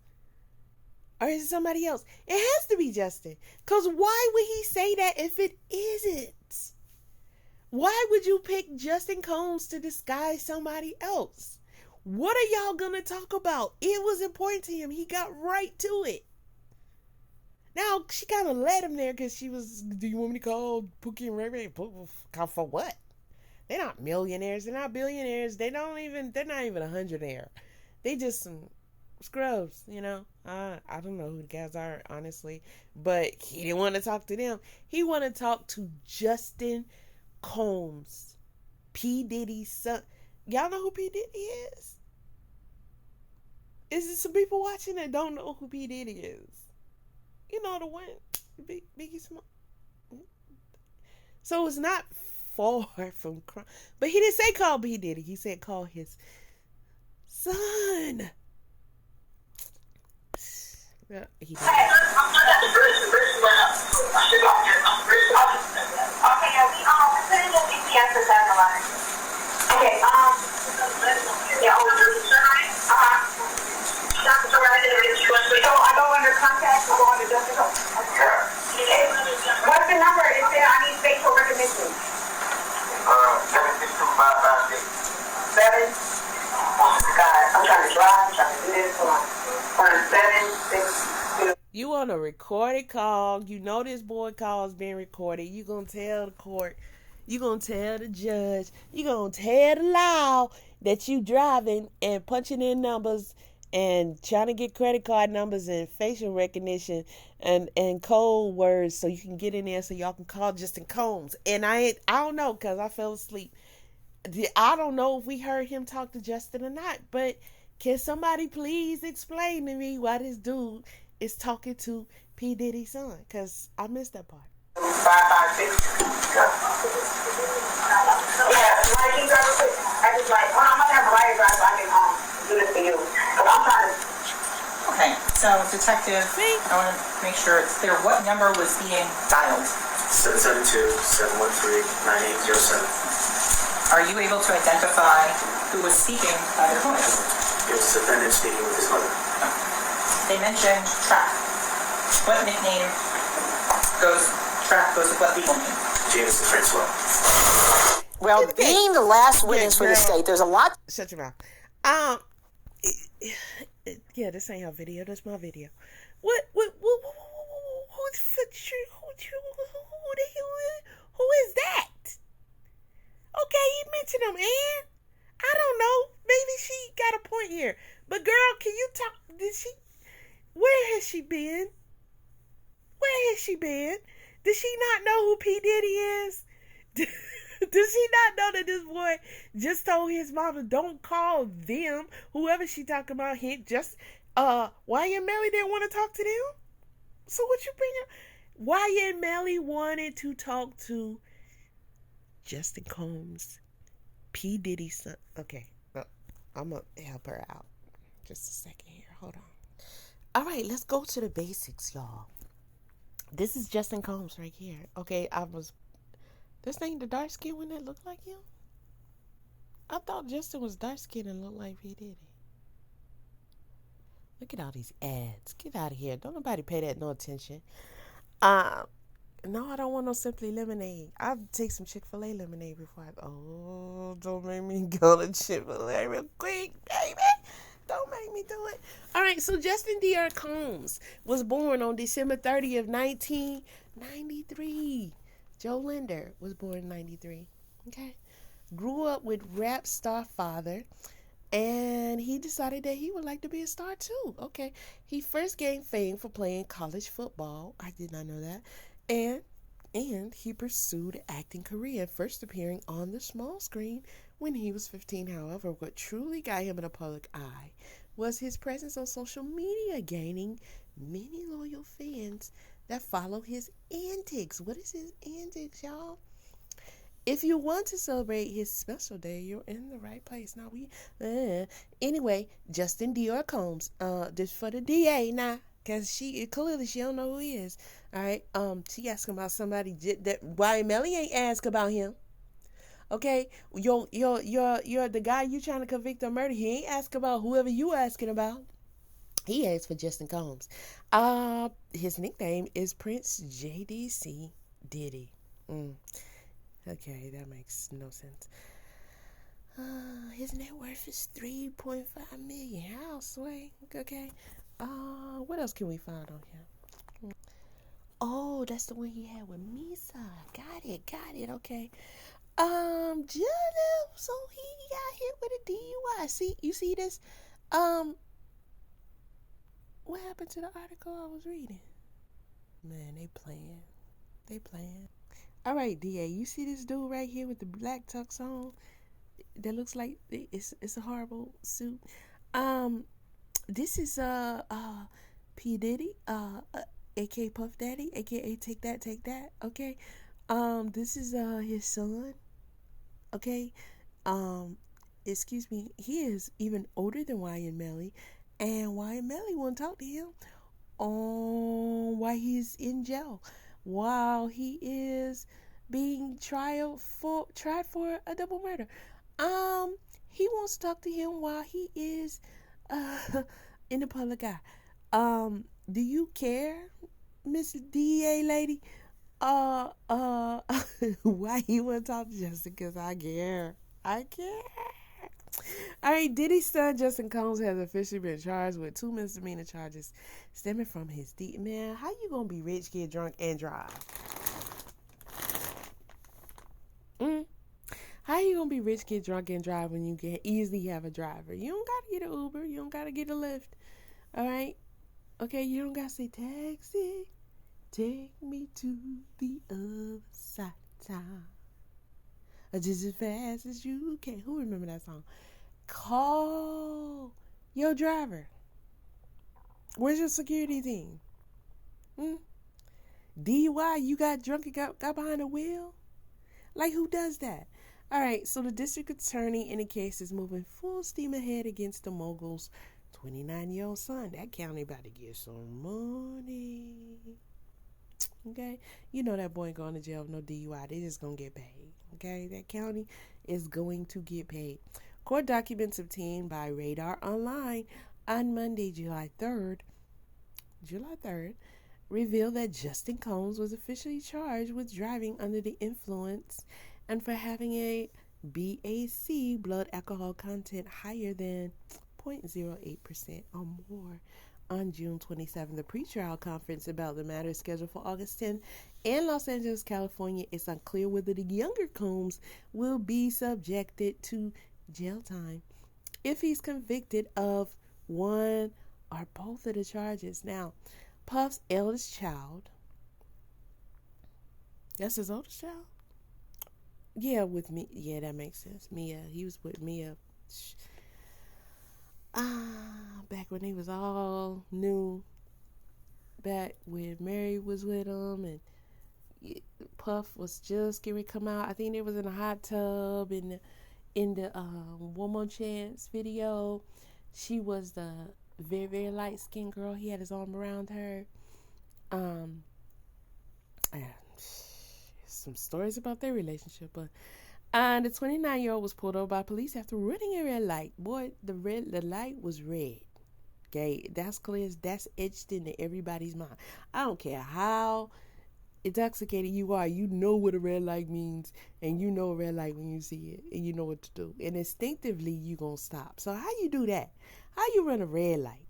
Or is it somebody else? It has to be Justin. Because why would he say that if it isn't? Why would you pick Justin Combs to disguise somebody else? What are y'all going to talk about? It was important to him. He got right to it. Now, she kind of led him there because she was, do you want me to call Pookie and Ray Ray? Call for what? They're not millionaires. They're not billionaires. They're not even 100-aire. They just some scrubs, you know. I don't know who the guys are, honestly. But he didn't want to talk to them. He wanted to talk to Justin Combs, P. Diddy's son. Y'all know who P. Diddy is? Is there some people watching that don't know who P. Diddy is? You know the one, Biggie Small. So it's not far from crime. But he didn't say call P. Diddy. He said call his son. Yeah, he did. Okay, yeah, 7. Oh my God, I'm trying to drive, I'm trying to do this. Hold on. 7, 6, 2. You on a recorded call. You know this boy call is being recorded. You gonna tell the court. You gonna tell the judge. You gonna tell the law that you driving and punching in numbers and trying to get credit card numbers and facial recognition and code words so you can get in there so y'all can call Justin Combs. And I don't know because I fell asleep. I don't know if we heard him talk to Justin or not, but can somebody please explain to me why this dude is talking to P. Diddy's son? Because I missed that part. 5, 5, 6. Yeah, like you got to I just like, well, I'm gonna have a light drive so I can do this for you. But I'm trying to. Okay, so detective, I want to make sure it's clear what number was being dialed. 772-713-9807. Are you able to identify who was speaking by their voice? It was the defendant speaking with his mother. They mentioned Trap. What nickname goes with what legal name? James Francois. Well, being the last witness for the state, there's a lot. Shut your mouth. Yeah, this ain't her video. That's my video. Who is that? Okay, you mentioned him, and I don't know. Maybe she got a point here. But girl, can you talk? Where has she been? Does she not know who P. Diddy is? Does she not know that this boy just told his mama don't call them, whoever she talking about? YN Melly didn't want to talk to them. So what you bring up? YN Melly wanted to talk to Justin Combs, P. Diddy's son. Okay, well, I'm gonna help her out. Just a second here. Hold on. All right, let's go to the basics, y'all. This is Justin Combs right here. Okay, this ain't the dark skin one that looked like him? I thought Justin was dark skinned and looked like P. Diddy. Look at all these ads. Get out of here. Don't nobody pay that no attention. No, I don't want no Simply Lemonade. I'll take some Chick-fil-A lemonade before don't make me go to Chick-fil-A real quick, baby. Don't make me do it. All right, so Justin D.R. Combs was born on December 30th, 1993. Joe Linder was born in 93. Okay. Grew up with rap star father, and he decided that he would like to be a star too. Okay. He first gained fame for playing college football. I did not know that. And he pursued an acting career, first appearing on the small screen when he was 15. However, what truly got him in the public eye was his presence on social media, gaining many loyal fans that follow his antics. What is his antics, y'all? If you want to celebrate his special day, you're in the right place. Now anyway, Justin D.R. Combs. This for the DA now, cause she don't know who he is. All right. She asking about somebody that YN Melly ain't ask about him. Okay, you're the guy you trying to convict of murder. He ain't ask about whoever you asking about. He asked for Justin Combs. His nickname is Prince JDC Diddy. Okay, that makes no sense. His net worth is $3.5 million. I'll sway. Okay. What else can we find on him? Oh, that's the one he had with Misa. Got it. Okay. So he got hit with a DUI. You see this? What happened to the article I was reading? Man, they playing. All right, DA, you see this dude right here with the black tux on? That looks like it's a horrible suit. This is P. Diddy, aka Puff Daddy, aka Take That. Okay. This is his son. Okay. Excuse me. He is even older than YN Melly, and YN Melly won't talk to him on why he's in jail while he is being tried for a double murder. He wants to talk to him while he is in the public eye. Do you care, Miss DEA lady? Why you want to talk to Justin? Because I care. All right, Diddy's son Justin Combs has officially been charged with 2 misdemeanor charges stemming from his man. How you gonna be rich, get drunk, and drive? How you gonna be rich, get drunk, and drive when you can easily have a driver? You don't gotta get an Uber. You don't gotta get a Lyft. All right? Okay, you don't gotta say, taxi, take me to the other side of town. Just as fast as you can. Who remember that song? Call your driver. Where's your security team? DUI, you got drunk and got behind the wheel? Like, who does that? All right, so the district attorney in the case is moving full steam ahead against the mogul's 29-year-old son. That county about to get some money. Okay? You know that boy ain't going to jail with no DUI. They just going to get paid. Okay? That county is going to get paid. Court documents obtained by Radar Online on Monday, July 3rd, revealed that Justin Combs was officially charged with driving under the influence and for having a BAC, blood alcohol content, higher than 0.08% or more. On June 27th, the pretrial conference about the matter is scheduled for August 10th in Los Angeles, California. It's unclear whether the younger Combs will be subjected to jail time if he's convicted of one or both of the charges. Now, Puff's eldest child, that's his oldest child? Yeah, with me. Yeah, that makes sense. Mia. He was with Mia. Back when they was all new. Back when Mary was with him and Puff was just getting ready to come out. I think they was in a hot tub in the One More Chance video. She was the very, very light skinned girl. He had his arm around her. Some stories about their relationship, but the 29-year-old was pulled over by police after running a red light. Boy, the light was red. Okay, that's clear. That's etched into everybody's mind. I don't care how intoxicated you are. You know what a red light means, and you know a red light when you see it, and you know what to do. And instinctively, you gonna stop. So how you do that? How you run a red light?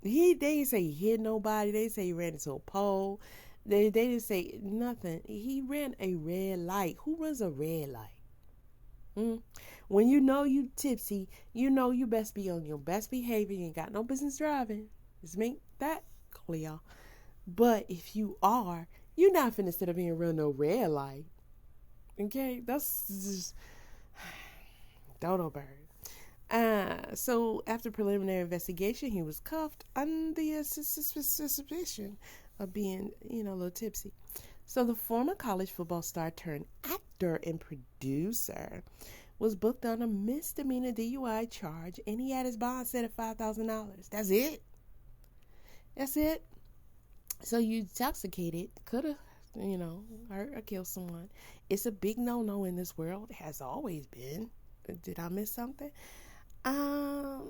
They didn't say he hit nobody. They didn't say he ran into a pole. They didn't say nothing. He ran a red light. Who runs a red light? When you know you tipsy, you know you best be on your best behavior. You ain't got no business driving. Just make that clear. But if you are, you're not finna sit up here and run no red light. Okay? That's just dodo bird. So after preliminary investigation, he was cuffed under the suspicion of being, a little tipsy. So the former college football star turned actor and producer was booked on a misdemeanor DUI charge, and he had his bond set at $5,000. That's it. So you intoxicated, could have, hurt or killed someone. It's a big no-no in this world. It has always been. Did I miss something? And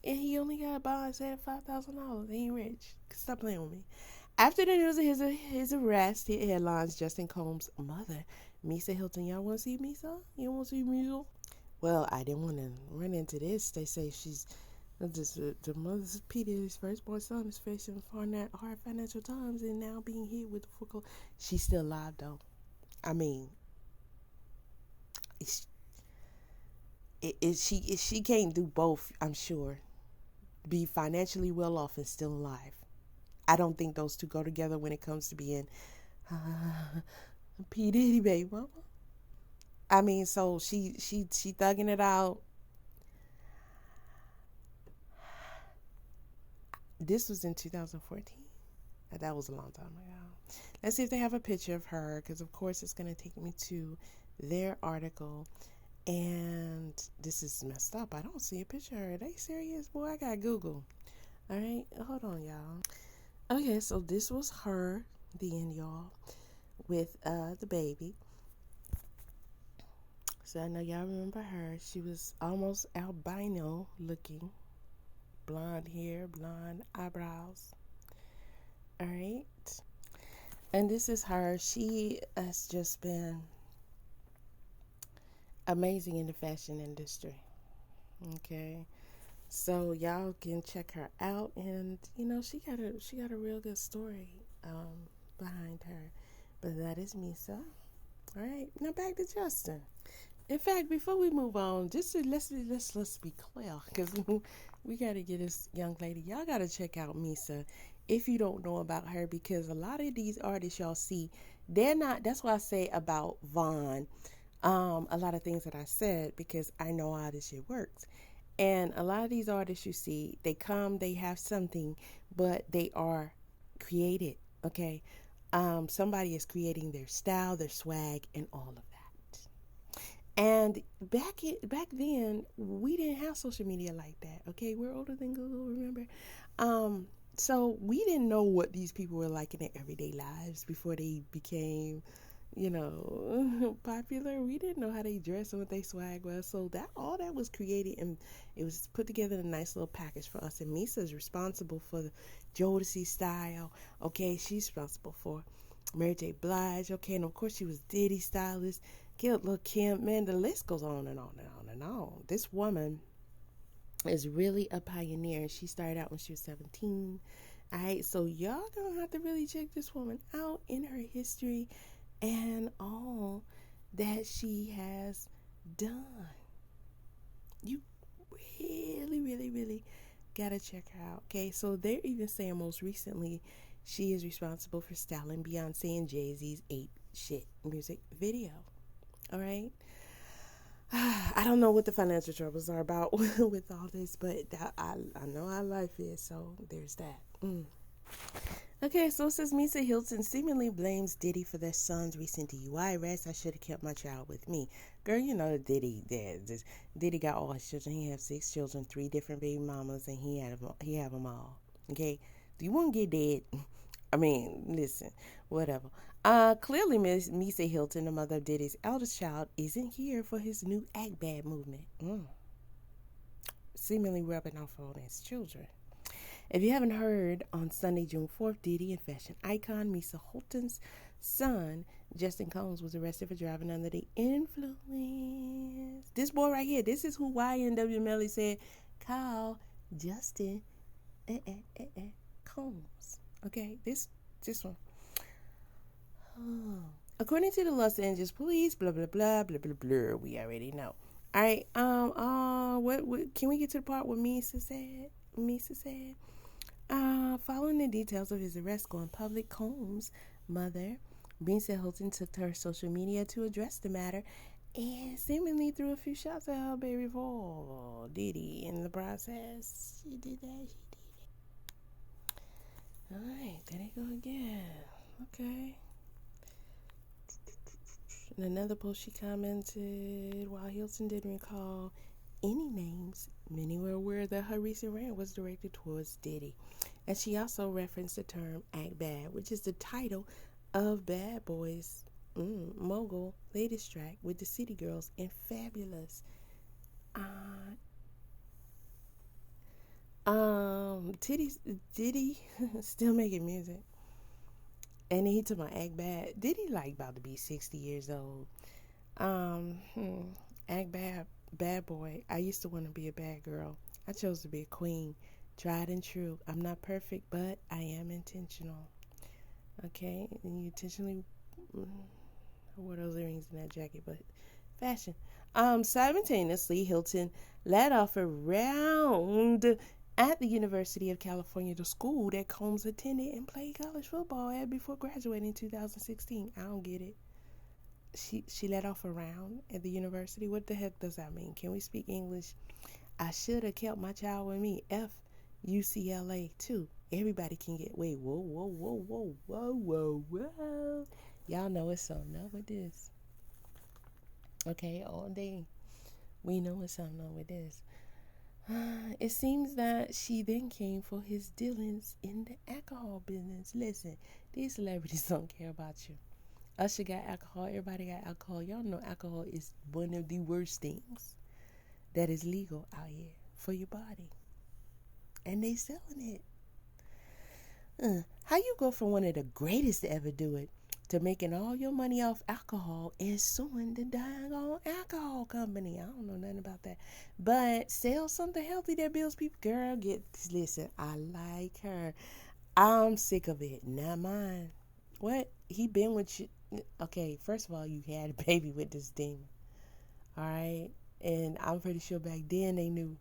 he only got a bond set at $5,000. He ain't rich. Stop playing with me. After the news of his arrest, hit headlines. Justin Combs' mother, Misa Hilton. Y'all want to see Misa? You want to see Misa? Well, I didn't want to run into this. They say she's the mother's Peter's firstborn son is facing hard financial times and now being hit with the foreclosure. She's still alive though. I mean, she can't do both. I'm sure. Be financially well off and still alive. I don't think those two go together when it comes to being P. Diddy baby mama. I mean, so she thugging it out. This was in 2014. That was a long time ago. Let's see if they have a picture of her, because of course it's going to take me to their article. And this is messed up. I don't see a picture of her. Are they serious? Boy, I got Google. All right, hold on, y'all. Okay, so this was her then, y'all, with the baby. So I know y'all remember her. She was almost albino looking. Blonde hair, blonde eyebrows. All right. And this is her. She has just been amazing in the fashion industry. Okay. So y'all can check her out, and she got a real good story behind her. But that is Misa. All right, now back to Justin. In fact, before we move on, let's be clear, because we got to get this young lady. Y'all got to check out Misa if you don't know about her, because a lot of these artists y'all see, they're not. That's why I say about Vaughn, a lot of things that I said, because I know how this shit works. And a lot of these artists you see, they come, they have something, but they are created. Okay, somebody is creating their style, their swag, and all of that. And back then, we didn't have social media like that. Okay, we're older than Google, remember? So we didn't know what these people were like in their everyday lives before they became, popular. We didn't know how they dressed and what they swag was. So that all that was created, and it was put together in a nice little package for us. And Misa is responsible for the Jodeci style. Okay, she's responsible for Mary J. Blige. Okay, and of course she was Diddy stylist. Lil' Kim, man, the list goes on and on and on and on. This woman is really a pioneer, and she started out when she was 17. All right, so y'all gonna have to really check this woman out in her history and all that she has done. You really, really, really gotta check her out. Okay, so they're even saying most recently she is responsible for styling Beyonce and Jay-Z's 8 Shit music video. All right. I don't know what the financial troubles are about with all this, but I know how life is, so there's that. Okay, so it says Misa Hilton seemingly blames Diddy for their son's recent DUI arrest. I should have kept my child with me. Girl, Diddy got all his children. He has 6 children, 3 different baby mamas, and he have them all. Okay, do you want to get dead? I mean, listen, whatever. Clearly, Miss Misa Hilton, the mother of Diddy's eldest child, isn't here for his new Act Bad movement. Seemingly rubbing off on his children. If you haven't heard, on Sunday, June 4th, Diddy and fashion icon Misa Hilton's son, Justin Combs, was arrested for driving under the influence. This boy right here, this is who YNW Melly said, call Justin Combs. Okay, this one. According to the Los Angeles police, blah blah blah blah blah blah. We already know. All right. What? Can we get to the part where Misa said? Following the details of his arrest going public, Combs' mother, Misa Hilton, took to her social media to address the matter, and seemingly threw a few shots at her baby for Diddy in the process. She did that. All right, there they go again. Okay. In another post, she commented, while Hilton didn't recall any names, many were aware that her recent rant was directed towards Diddy. And she also referenced the term Act Bad, which is the title of Bad Boys' mogul latest track with the City Girls and Fabulous. Diddy still making music. And then he took my Act Bad. Diddy about to be 60 years old. Act Bad, bad boy. I used to want to be a bad girl. I chose to be a queen. Tried and true. I'm not perfect, but I am intentional. Okay? And you intentionally wore those earrings in that jacket, but fashion. Simultaneously, Hilton led off a round at the University of California, the school that Combs attended and played college football at before graduating in 2016. I don't get it. She let off a round at the university. What the heck does that mean? Can we speak English? I should have kept my child with me. F UCLA too. Everybody can get. Wait, whoa. Y'all know it's something up with this. Okay, all day. We know it's something up with this. It seems that she then came for his dealings in the alcohol business. Listen, these celebrities don't care about you. Usher got alcohol. Everybody got alcohol. Y'all know alcohol is one of the worst things that is legal out here for your body. And they selling it. How you go from one of the greatest to ever do it to making all your money off alcohol and suing the daggone alcohol company. I don't know nothing about that. But sell something healthy that builds people. Girl, listen, I like her. I'm sick of it. Not mine. What? He been with you. Okay, first of all, you had a baby with this demon. All right? And I'm pretty sure back then they knew.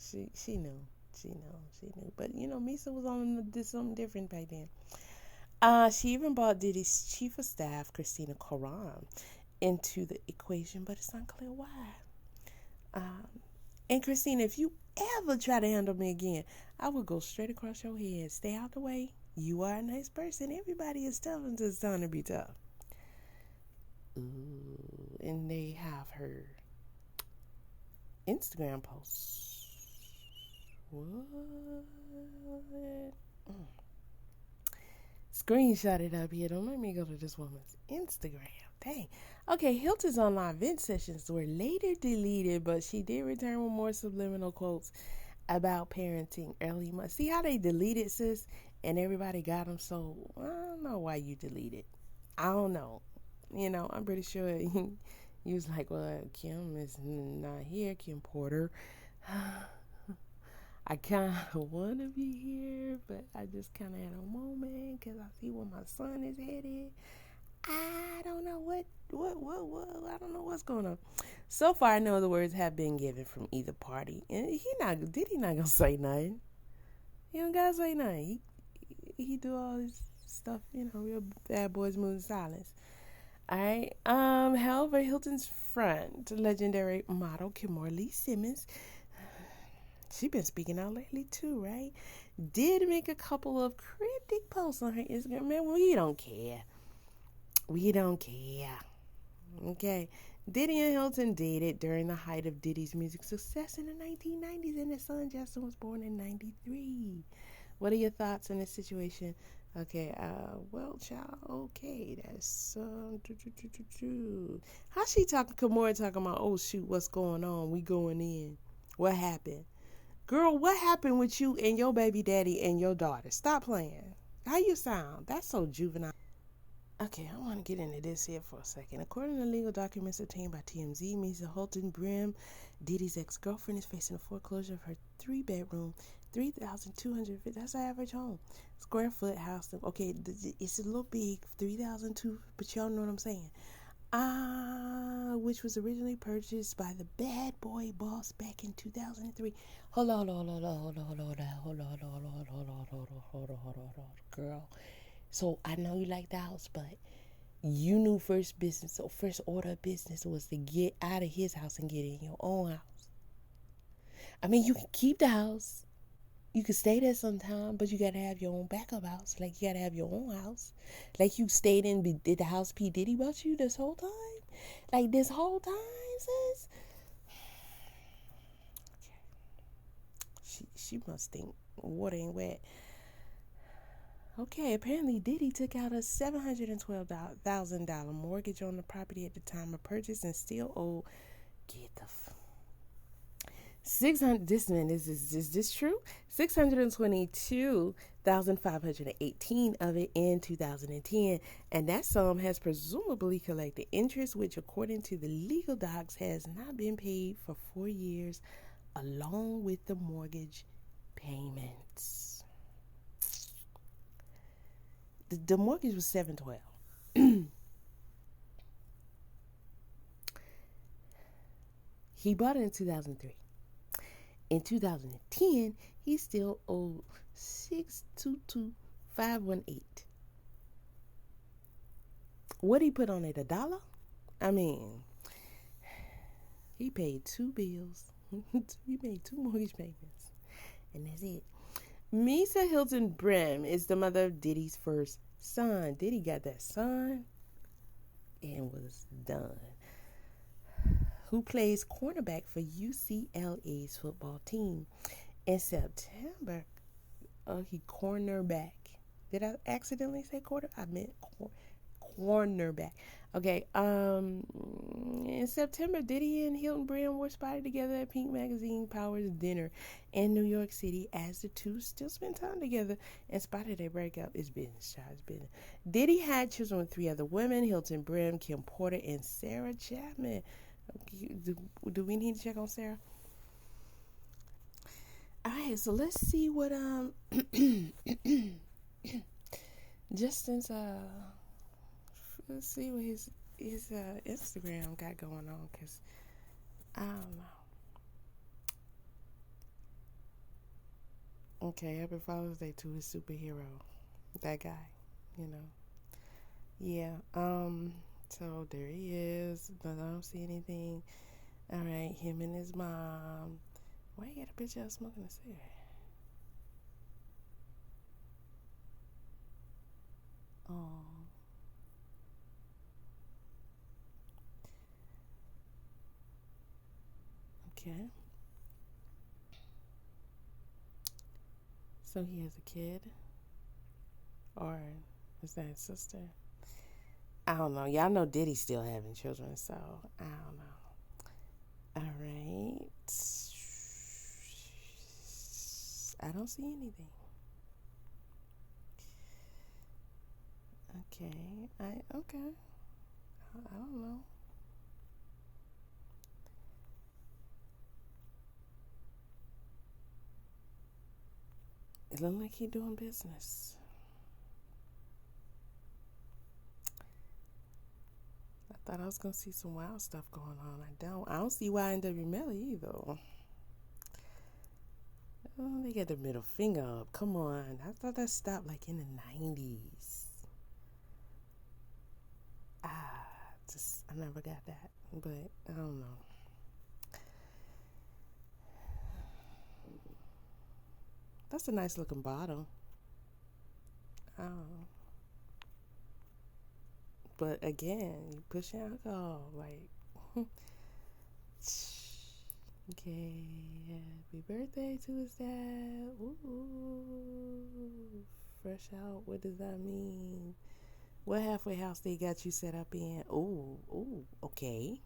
She knew. She knew. But, Misa was on something different back then. She even brought Diddy's chief of staff, Christina Koran, into the equation, but it's unclear why. And Christina, if you ever try to handle me again, I will go straight across your head. Stay out the way. You are a nice person. Everybody is tough until it's time to be tough. Ooh, and they have her Instagram posts. What? Screenshot it up here. Don't let me go to this woman's Instagram. Dang. Okay, Hilton's online vent sessions were later deleted, but she did return with more subliminal quotes about parenting early months. See how they deleted, sis? And everybody got them, so I don't know why you deleted. I don't know. I'm pretty sure you was like, well, Kim is not here, Kim Porter. I kind of want to be here, but I just kind of had a moment because I see where my son is headed. I don't know what, I don't know what's going on. So far, no other words have been given from either party. And Diddy not going to say nothing. He don't got to say nothing. He do all this stuff, real bad boys move in silence. All right. However, Hilton's friend, legendary model Kimberly Simmons, she been speaking out lately too, right? Did make a couple of cryptic posts on her Instagram. Man, we don't care. Okay. Diddy and Hilton dated during the height of Diddy's music success in the 1990s, and his son Justin was born in 93. What are your thoughts on this situation? Okay, well, child, okay, that's, how she talking, Kimura talking about, oh, shoot, what's going on? We going in. What happened? Girl, what happened with you and your baby daddy and your daughter? Stop playing. How you sound? That's so juvenile. Okay, I want to get into this here for a second. According to legal documents obtained by TMZ, Misa Hilton Brim, Diddy's ex-girlfriend, is facing a foreclosure of her 3-bedroom, 3,250, that's an average home, square foot house. Okay, it's a little big, 3,200, but y'all know what I'm saying. Which was originally purchased by the bad boy boss back in 2003. Hold on, girl. So I know you like the house, but you knew first order of business was to get out of his house and get in your own house. I mean, you can keep the house. You can stay there sometime, but you got to have your own backup house. Like, you got to have your own house. Like, you stayed in the house P. Diddy bought you this whole time? Like, this whole time, sis? Okay. She must think water ain't wet. Okay, apparently Diddy took out a $712,000 mortgage on the property at the time of purchase and still owed, get the 600. Is this true? $622,518 of it in 2010, and that sum has presumably collected interest, which, according to the legal docs, has not been paid for 4 years, along with the mortgage payments. The mortgage was $712. He bought it in 2003. In 2010, he still owed $622,518. What he put on it, $1? I mean, he paid 2 bills. He made 2 mortgage payments, and that's it. Misa Hilton Brim is the mother of Diddy's first son. Diddy got that son and was done. Who plays cornerback for UCLA's football team. In September, he cornerback. Did I accidentally say quarter? I meant cornerback. Okay, In September, Diddy and Hilton Brand were spotted together at Pink Magazine Power's dinner in New York City as the two still spend time together and spotted a breakup. It's business, child. It's business. Diddy had children with 3 other women, Hilton Brand, Kim Porter, and Sarah Chapman. Okay, do we need to check on Sarah? All right, so let's see what Justin's let's see what his Instagram got going on, because I don't know. Okay, happy Father's Day to his superhero, that guy, yeah. So there he is, but I don't see anything. All right, him and his mom. Why you got a picture of smoking a cigarette? Oh. Okay. So he has a kid? Or is that his sister? I don't know. Y'all know Diddy's still having children, so I don't know. All right. I don't see anything. Okay. I don't know. It looked like he doing business. I thought I was gonna see some wild stuff going on. I don't see YNW Melly either. Oh, they got the middle finger up. Come on. I thought that stopped like in the 90s. I never got that. But I don't know. That's a nice looking bottle. Oh. But again, you push alcohol, like. Okay, happy birthday to his dad. Ooh, fresh out. What does that mean? What halfway house they got you set up in? Ooh, okay.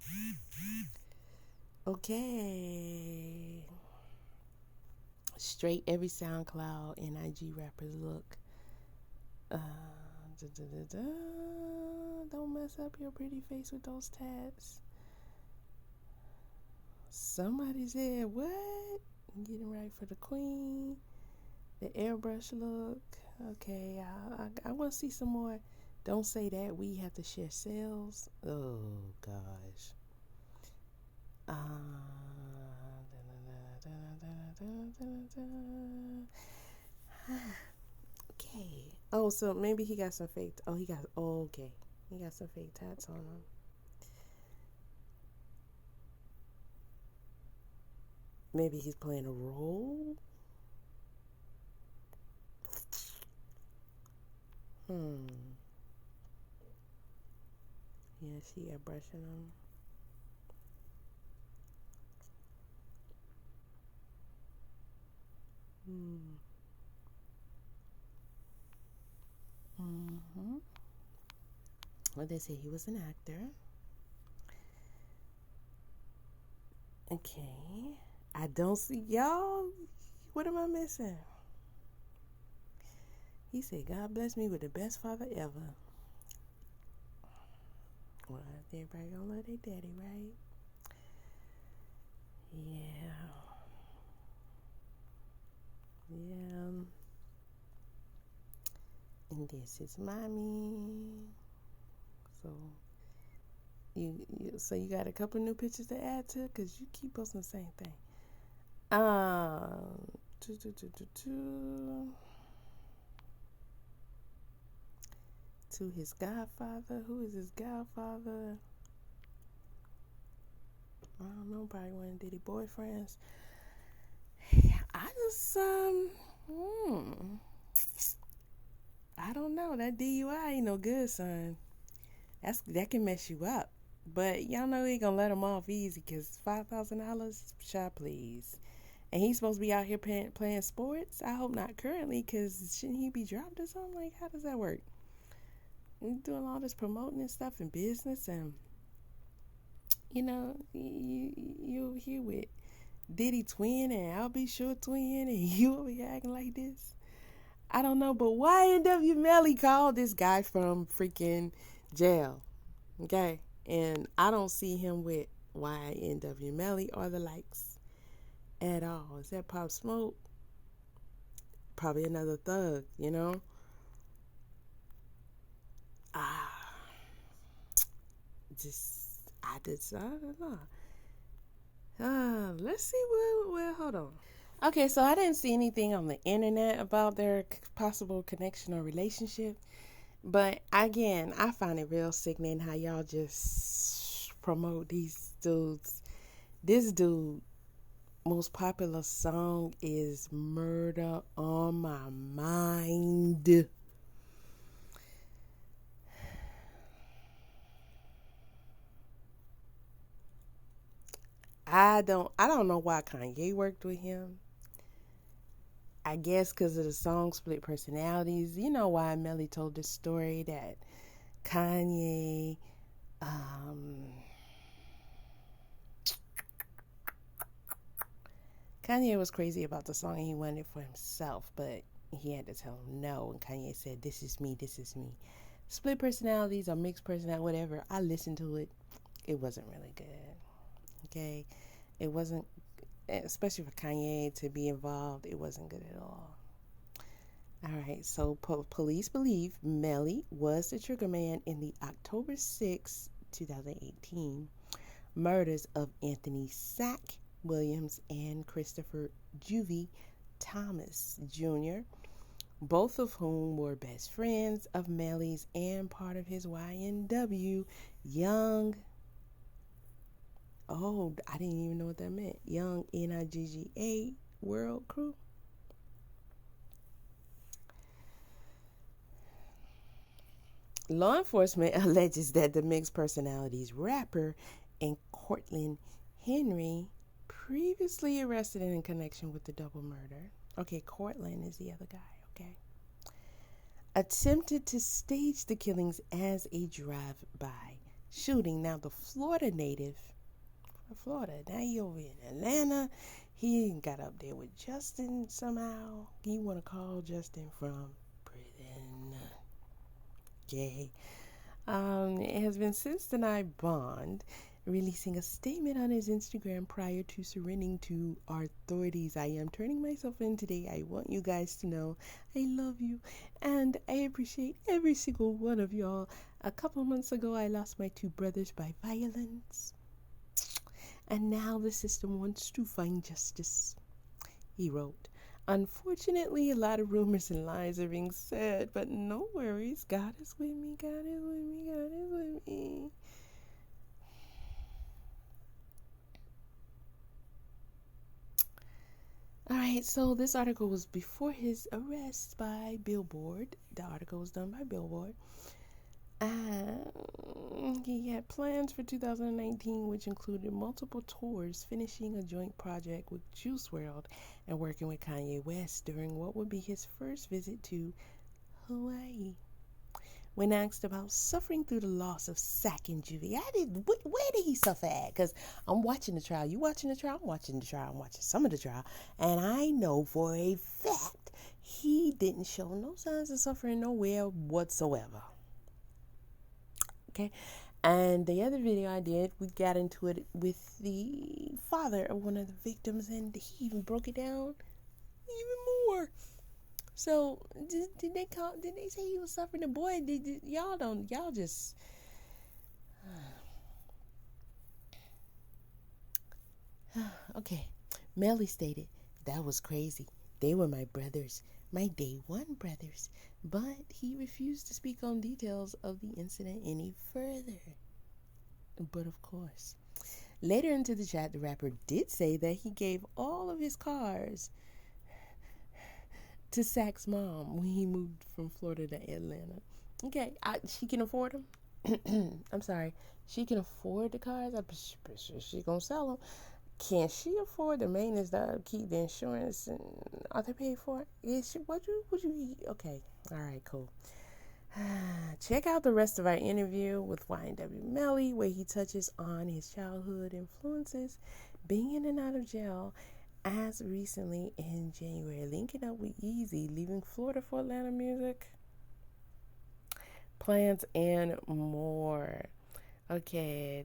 Okay. Straight every SoundCloud and IG rappers look. Don't mess up your pretty face with those tats. Somebody said, what? Getting right for the queen. The airbrush look. Okay, I want to see some more. Don't say that. We have to share sales. Oh, gosh. Okay. Oh, so maybe he got some fake. Okay. He got some fake tats on him. Maybe he's playing a role. Yeah, she airbrushing him. Well, they say he was an actor. Okay. I don't see y'all. What am I missing? He said, God bless me with the best father ever. Well, everybody gonna love their daddy, right? Yeah. And this is mommy. So you got a couple new pictures to add to, cause you keep posting the same thing. To his godfather. Who is his godfather? I don't know. Probably one of Diddy boyfriends. I just I don't know. That DUI ain't no good, son. That can mess you up. But y'all know he gonna let him off easy, because $5,000, child, please. And he's supposed to be out here playing sports. I hope not currently, because shouldn't he be dropped or something? Like, how does that work? He's doing all this promoting and stuff in business, and You know, you here with Diddy twin and I'll be sure twin, and you over here acting like this. I don't know, but YNW Melly called this guy from freaking jail. Okay? And I don't see him with YNW Melly or the likes at all. Is that Pop Smoke? Probably another thug, you know? I don't know. Let's see where, hold on. Okay, so I didn't see anything on the internet about their possible connection or relationship. But again, I find it real sickening how y'all just promote these dudes. This dude, most popular song is Murder on My Mind. I don't know why Kanye worked with him. I guess because of the song Split Personalities. You know why Melly told the story that Kanye Kanye was crazy about the song and he wanted it for himself, but he had to tell him no. And Kanye said, this is me. Split personalities or mixed personality, whatever. I listened to it. It wasn't really good. Okay? It wasn't, especially for Kanye to be involved, it wasn't good at all. All right, so police believe Melly was the trigger man in the October 6, 2018 murders of Anthony Sack Williams and Christopher Juvie Thomas Jr., both of whom were best friends of Melly's and part of his YNW Young. Oh, I didn't even know what that meant. Young NIGGA World Crew. Law enforcement alleges that the mixed personalities rapper and Cortland Henry previously arrested in connection with the double murder. Okay, Cortland is the other guy, okay? Attempted to stage the killings as a drive-by shooting. Now, the Florida native, now he over in Atlanta. He got up there with Justin somehow. He want to call Justin from prison. Okay. It has been since denied bond, releasing a statement on his Instagram prior to surrendering to our authorities. I am turning myself in today. I want you guys to know I love you and I appreciate every single one of y'all. A couple months ago, I lost my two brothers by violence, and now the system wants to find justice. He wrote, unfortunately, a lot of rumors and lies are being said, but no worries. God is with me. God is with me. God is with me. Alright, so this article was before his arrest by Billboard. The article was done by Billboard. He had plans for 2019, which included multiple tours, finishing a joint project with Juice WRLD, and working with Kanye West during what would be his first visit to Hawaii. When asked about suffering through the loss of Sack and Juvie, where did he suffer at? Because I'm watching the trial. You watching the trial? I'm watching the trial. I'm watching some of the trial. And I know for a fact he didn't show no signs of suffering nowhere whatsoever. Okay? And the other video I did, we got into it with the father of one of the victims, and he even broke it down even more. So did they say he was suffering? The boy, y'all just okay. Melly stated, that was crazy. They were my brothers, my day one brothers, but he refused to speak on details of the incident any further. But of course, later into the chat, the rapper did say that he gave all of his cars to Sack's mom when he moved from Florida to Atlanta. Okay, she can afford them. I'm sorry, she can afford the cars. I'm sure she gonna sell them. Can she afford the maintenance, to keep the insurance, and are they paid for? Is she? Would you? Okay, all right, cool. Check out the rest of our interview with YNW Melly, where he touches on his childhood influences, being in and out of jail, as recently in January, linking up with Easy, leaving Florida for Atlanta music, plans, and more. Okay,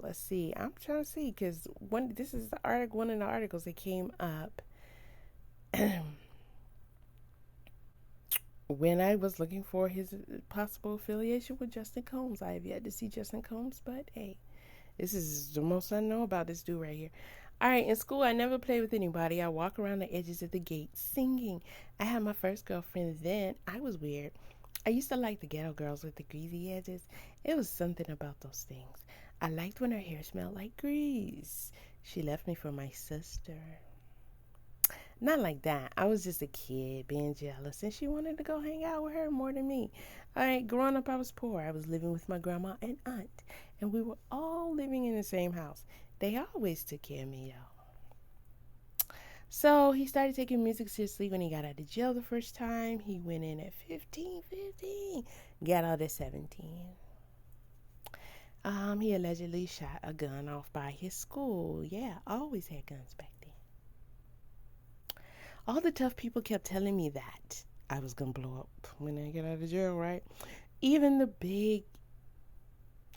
let's see. I'm trying to see, because this is the article, one of the articles that came up when I was looking for his possible affiliation with Justin Combs. I have yet to see Justin Combs, but hey, this is the most I know about this dude right here. All right, in school, I never played with anybody. I walk around the edges of the gate singing. I had my first girlfriend then. I was weird. I used to like the ghetto girls with the greasy edges. It was something about those things. I liked when her hair smelled like grease. She left me for my sister. Not like that. I was just a kid being jealous, and she wanted to go hang out with her more than me. All right, growing up, I was poor. I was living with my grandma and aunt, and we were all living in the same house. They always took care of me, though. So he started taking music seriously when he got out of jail the first time. He went in at 15, got out at 17. He allegedly shot a gun off by his school. Yeah, always had guns back then. All the tough people kept telling me that I was going to blow up when I get out of jail, right? Even the big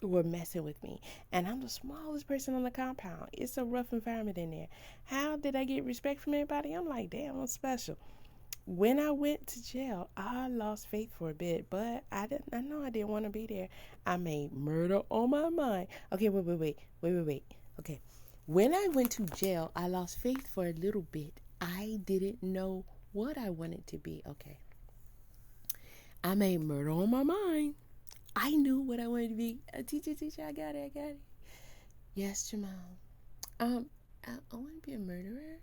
were messing with me. And I'm the smallest person on the compound. It's a rough environment in there. How did I get respect from everybody? I'm like, damn, I'm special. When I went to jail, I lost faith for a bit, but I know I didn't want to be there. I made murder on my mind. Okay, wait. Okay. When I went to jail, I lost faith for a little bit. I didn't know what I wanted to be. Okay. I made murder on my mind. I knew what I wanted to be. Teacher, I got it. Yes, Jamal. I want to be a murderer.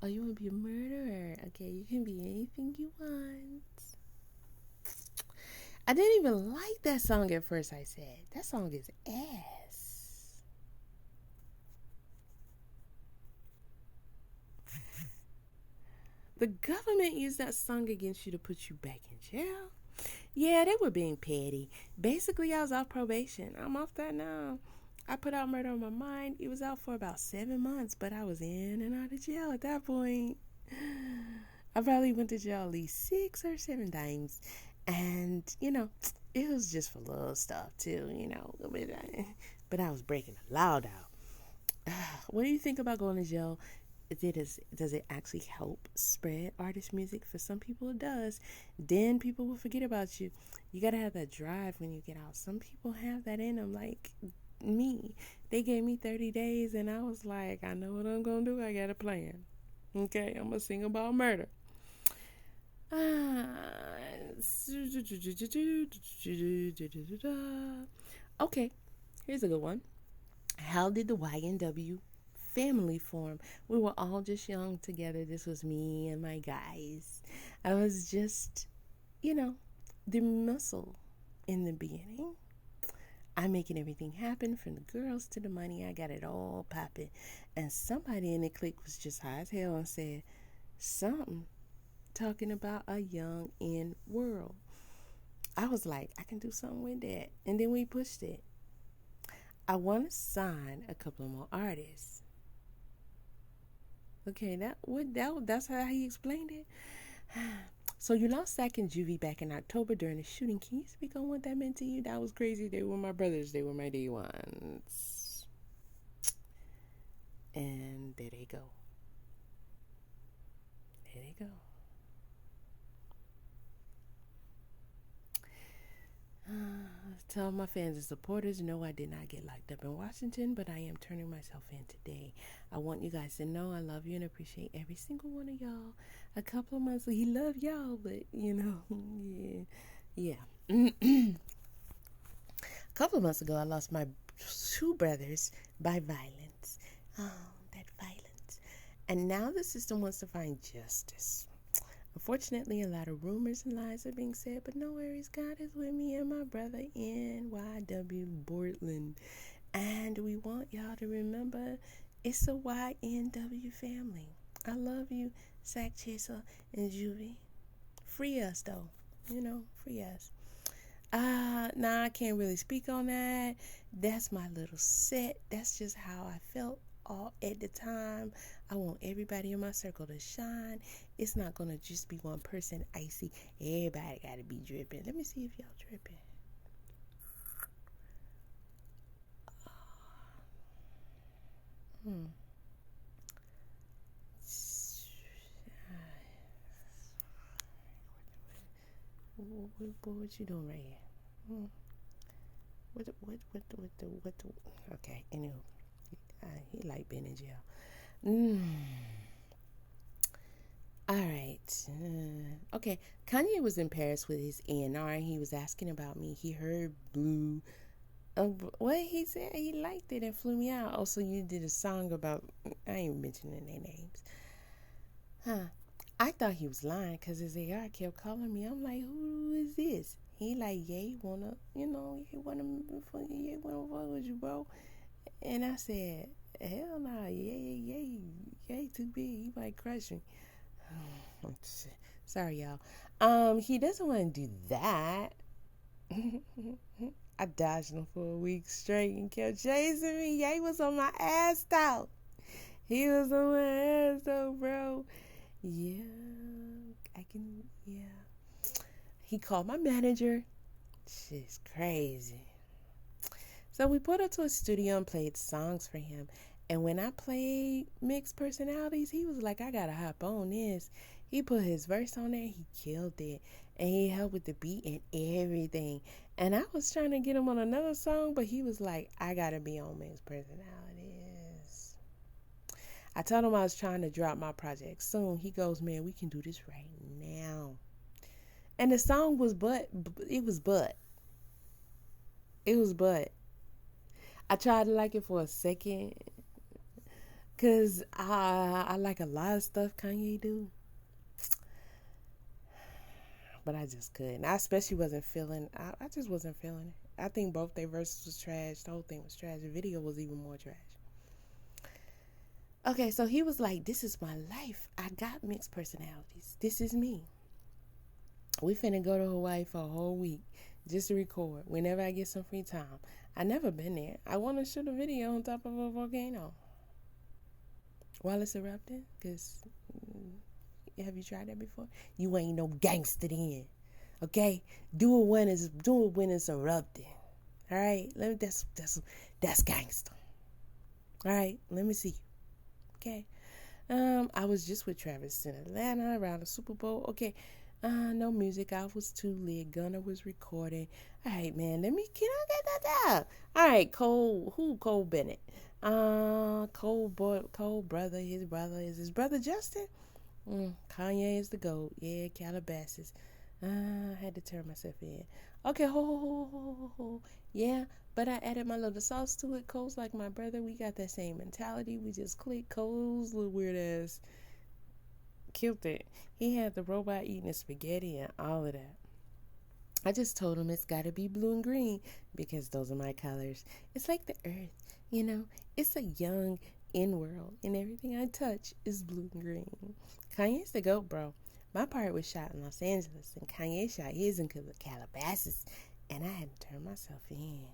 Oh, you want to be a murderer? Okay, you can be anything you want. I didn't even like that song at first, I said. That song is ass. The government used that song against you to put you back in jail. Yeah, they were being petty. Basically, I was off probation. I'm off that now. I put out Murder on My Mind. It was out for about 7 months, but I was in and out of jail at that point. I probably went to jail at least 6 or 7 times. And, it was just for little stuff, too, But I was breaking the law out. What do you think about going to jail? Does it actually help spread artist music? For some people it does. Then people will forget about you. You gotta have that drive when you get out. Some people have that in them, like me. They gave me 30 days and I was like, I know what I'm gonna do. I got a plan. Okay, I'm gonna sing about murder. Okay, here's a good one. How did the YNW family form? We were all just young together. This was me and my guys. I was just, the muscle in the beginning. I'm making everything happen, from the girls to the money. I got it all popping. And somebody in the clique was just high as hell and said something talking about a young in world. I was like, I can do something with that. And then we pushed it. I want to sign a couple of more artists. Okay, that's how he explained it. So you lost Zach and Juvie back in October during the shooting. Can you speak on what that meant to you? That was crazy. They were my brothers. They were my day ones. And there they go. Tell my fans and supporters, no, I did not get locked up in Washington, but I am turning myself in today. I want you guys to know I love you and appreciate every single one of y'all. A couple of months ago, he loved y'all, but, yeah. A couple of months ago, I lost my 2 brothers by violence. Oh, that violence. And now the system wants to find justice. Unfortunately, a lot of rumors and lies are being said, but no worries, God is with me and my brother YNW Portland. And we want y'all to remember, it's a YNW family. I love you, Zach Chaser and Juvie. Free us, though. free us. Nah, I can't really speak on that. That's my little set. That's just how I felt all at the time. I want everybody in my circle to shine. It's not gonna just be one person icy. Everybody gotta be dripping. Let me see if y'all dripping. What you doing right here? What okay, anyway, he like being in jail. All right. Okay, Kanye was in Paris with his A&R, and he was asking about me. He heard Blue. What he said, he liked it and flew me out. Also, you did a song about, I ain't mentioning their names. I thought he was lying because his AR kept calling me. I'm like, who is this? He like, yeah, he wanna fuck with you, bro. And I said, hell nah, yeah, too big. He might crush me. Sorry, y'all. He doesn't want to do that. I dodged him for a week straight and kept chasing me. Yeah, he was on my ass though. He was on my ass though, bro. Yeah, He called my manager. Shit's crazy. So we put up to a studio and played songs for him. And when I played Mixed Personalities, he was like, I gotta hop on this. He put his verse on there. He killed it. And he helped with the beat and everything. And I was trying to get him on another song, but he was like, I gotta be on Mixed Personalities. I told him I was trying to drop my project soon. He goes, man, we can do this right now. And the song was It was But. I tried to like it for a second. Because I like a lot of stuff Kanye do. But I just couldn't. I especially wasn't feeling, I just wasn't feeling it. I think both their verses was trash. The whole thing was trash. The video was even more trash. Okay, so he was like, this is my life. I got mixed personalities. This is me. We finna go to Hawaii for a whole week just to record whenever I get some free time. I never been there. I want to shoot a video on top of a volcano while it's erupting. Because have you tried that before? You ain't no gangster then. Okay? Do it when it's erupting. All right? That's gangster. All right? Let me see. Okay? I was just with Travis in Atlanta around the Super Bowl. Okay. No music. I was too lit. Gunner was recording. All right, man. Can I get that down? All right, Cole Bennett. Cole brother. Is his brother Justin? Kanye is the GOAT. Yeah, Calabasas. I had to turn myself in. Okay, ho. Yeah, but I added my little sauce to it. Cole's like my brother. We got that same mentality. We just click. Cole's little weird ass killed it. He had the robot eating the spaghetti and all of that. I just told him it's got to be blue and green because those are my colors. It's like the earth, It's a young in-world, and everything I touch is blue and green. Kanye's the GOAT, bro. My part was shot in Los Angeles, and Kanye shot his in Calabasas, and I had to turn myself in.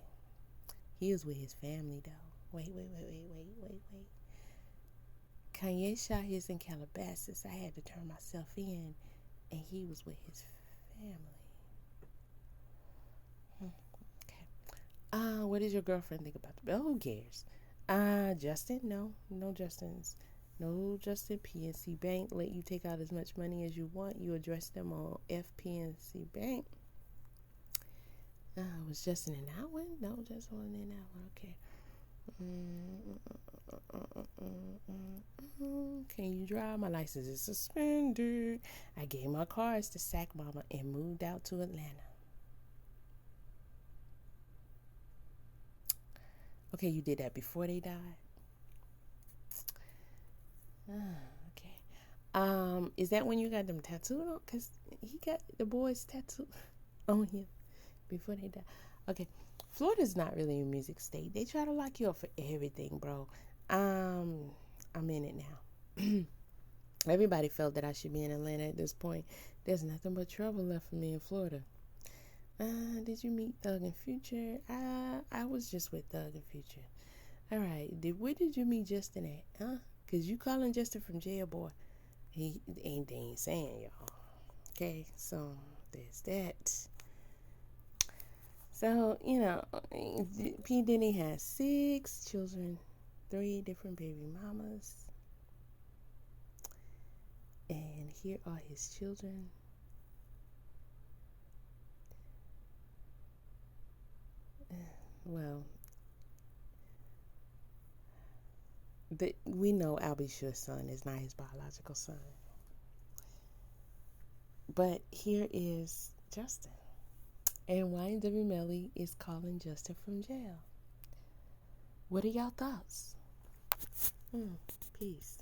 He was with his family, though. Wait. Kanye shot his in Calabasas. I had to turn myself in, and he was with his family. Okay. What does your girlfriend think about the bill? Who cares? Justin? No Justins. No Justin. PNC Bank let you take out as much money as you want. You address them on FPNC Bank. Was Justin in that one? No, Justin wasn't in that one. Okay. Can you drive? My license is suspended. I gave my cards to Sack Mama and moved out to Atlanta. Okay, you did that before they died? Okay. Is that when you got them tattooed on? Because he got the boys tattooed on him before they died. Okay. Florida's not really a music state. They try to lock you up for everything, bro. I'm in it now. Everybody felt that I should be in Atlanta at this point. There's nothing but trouble left for me in Florida. Did you meet Thug and Future? I was just with Thug and Future. All right. Where did you meet Justin at? Huh? Because you calling Justin from jail, boy. They ain't saying, y'all. Okay, so there's that. So, P. Diddy has 6 children, 3 different baby mamas. And here are his children. Well, we know Albie Shure's son is not his biological son. But here is Justin. And YNW Melly is calling Justin from jail. What are y'all thoughts? Peace.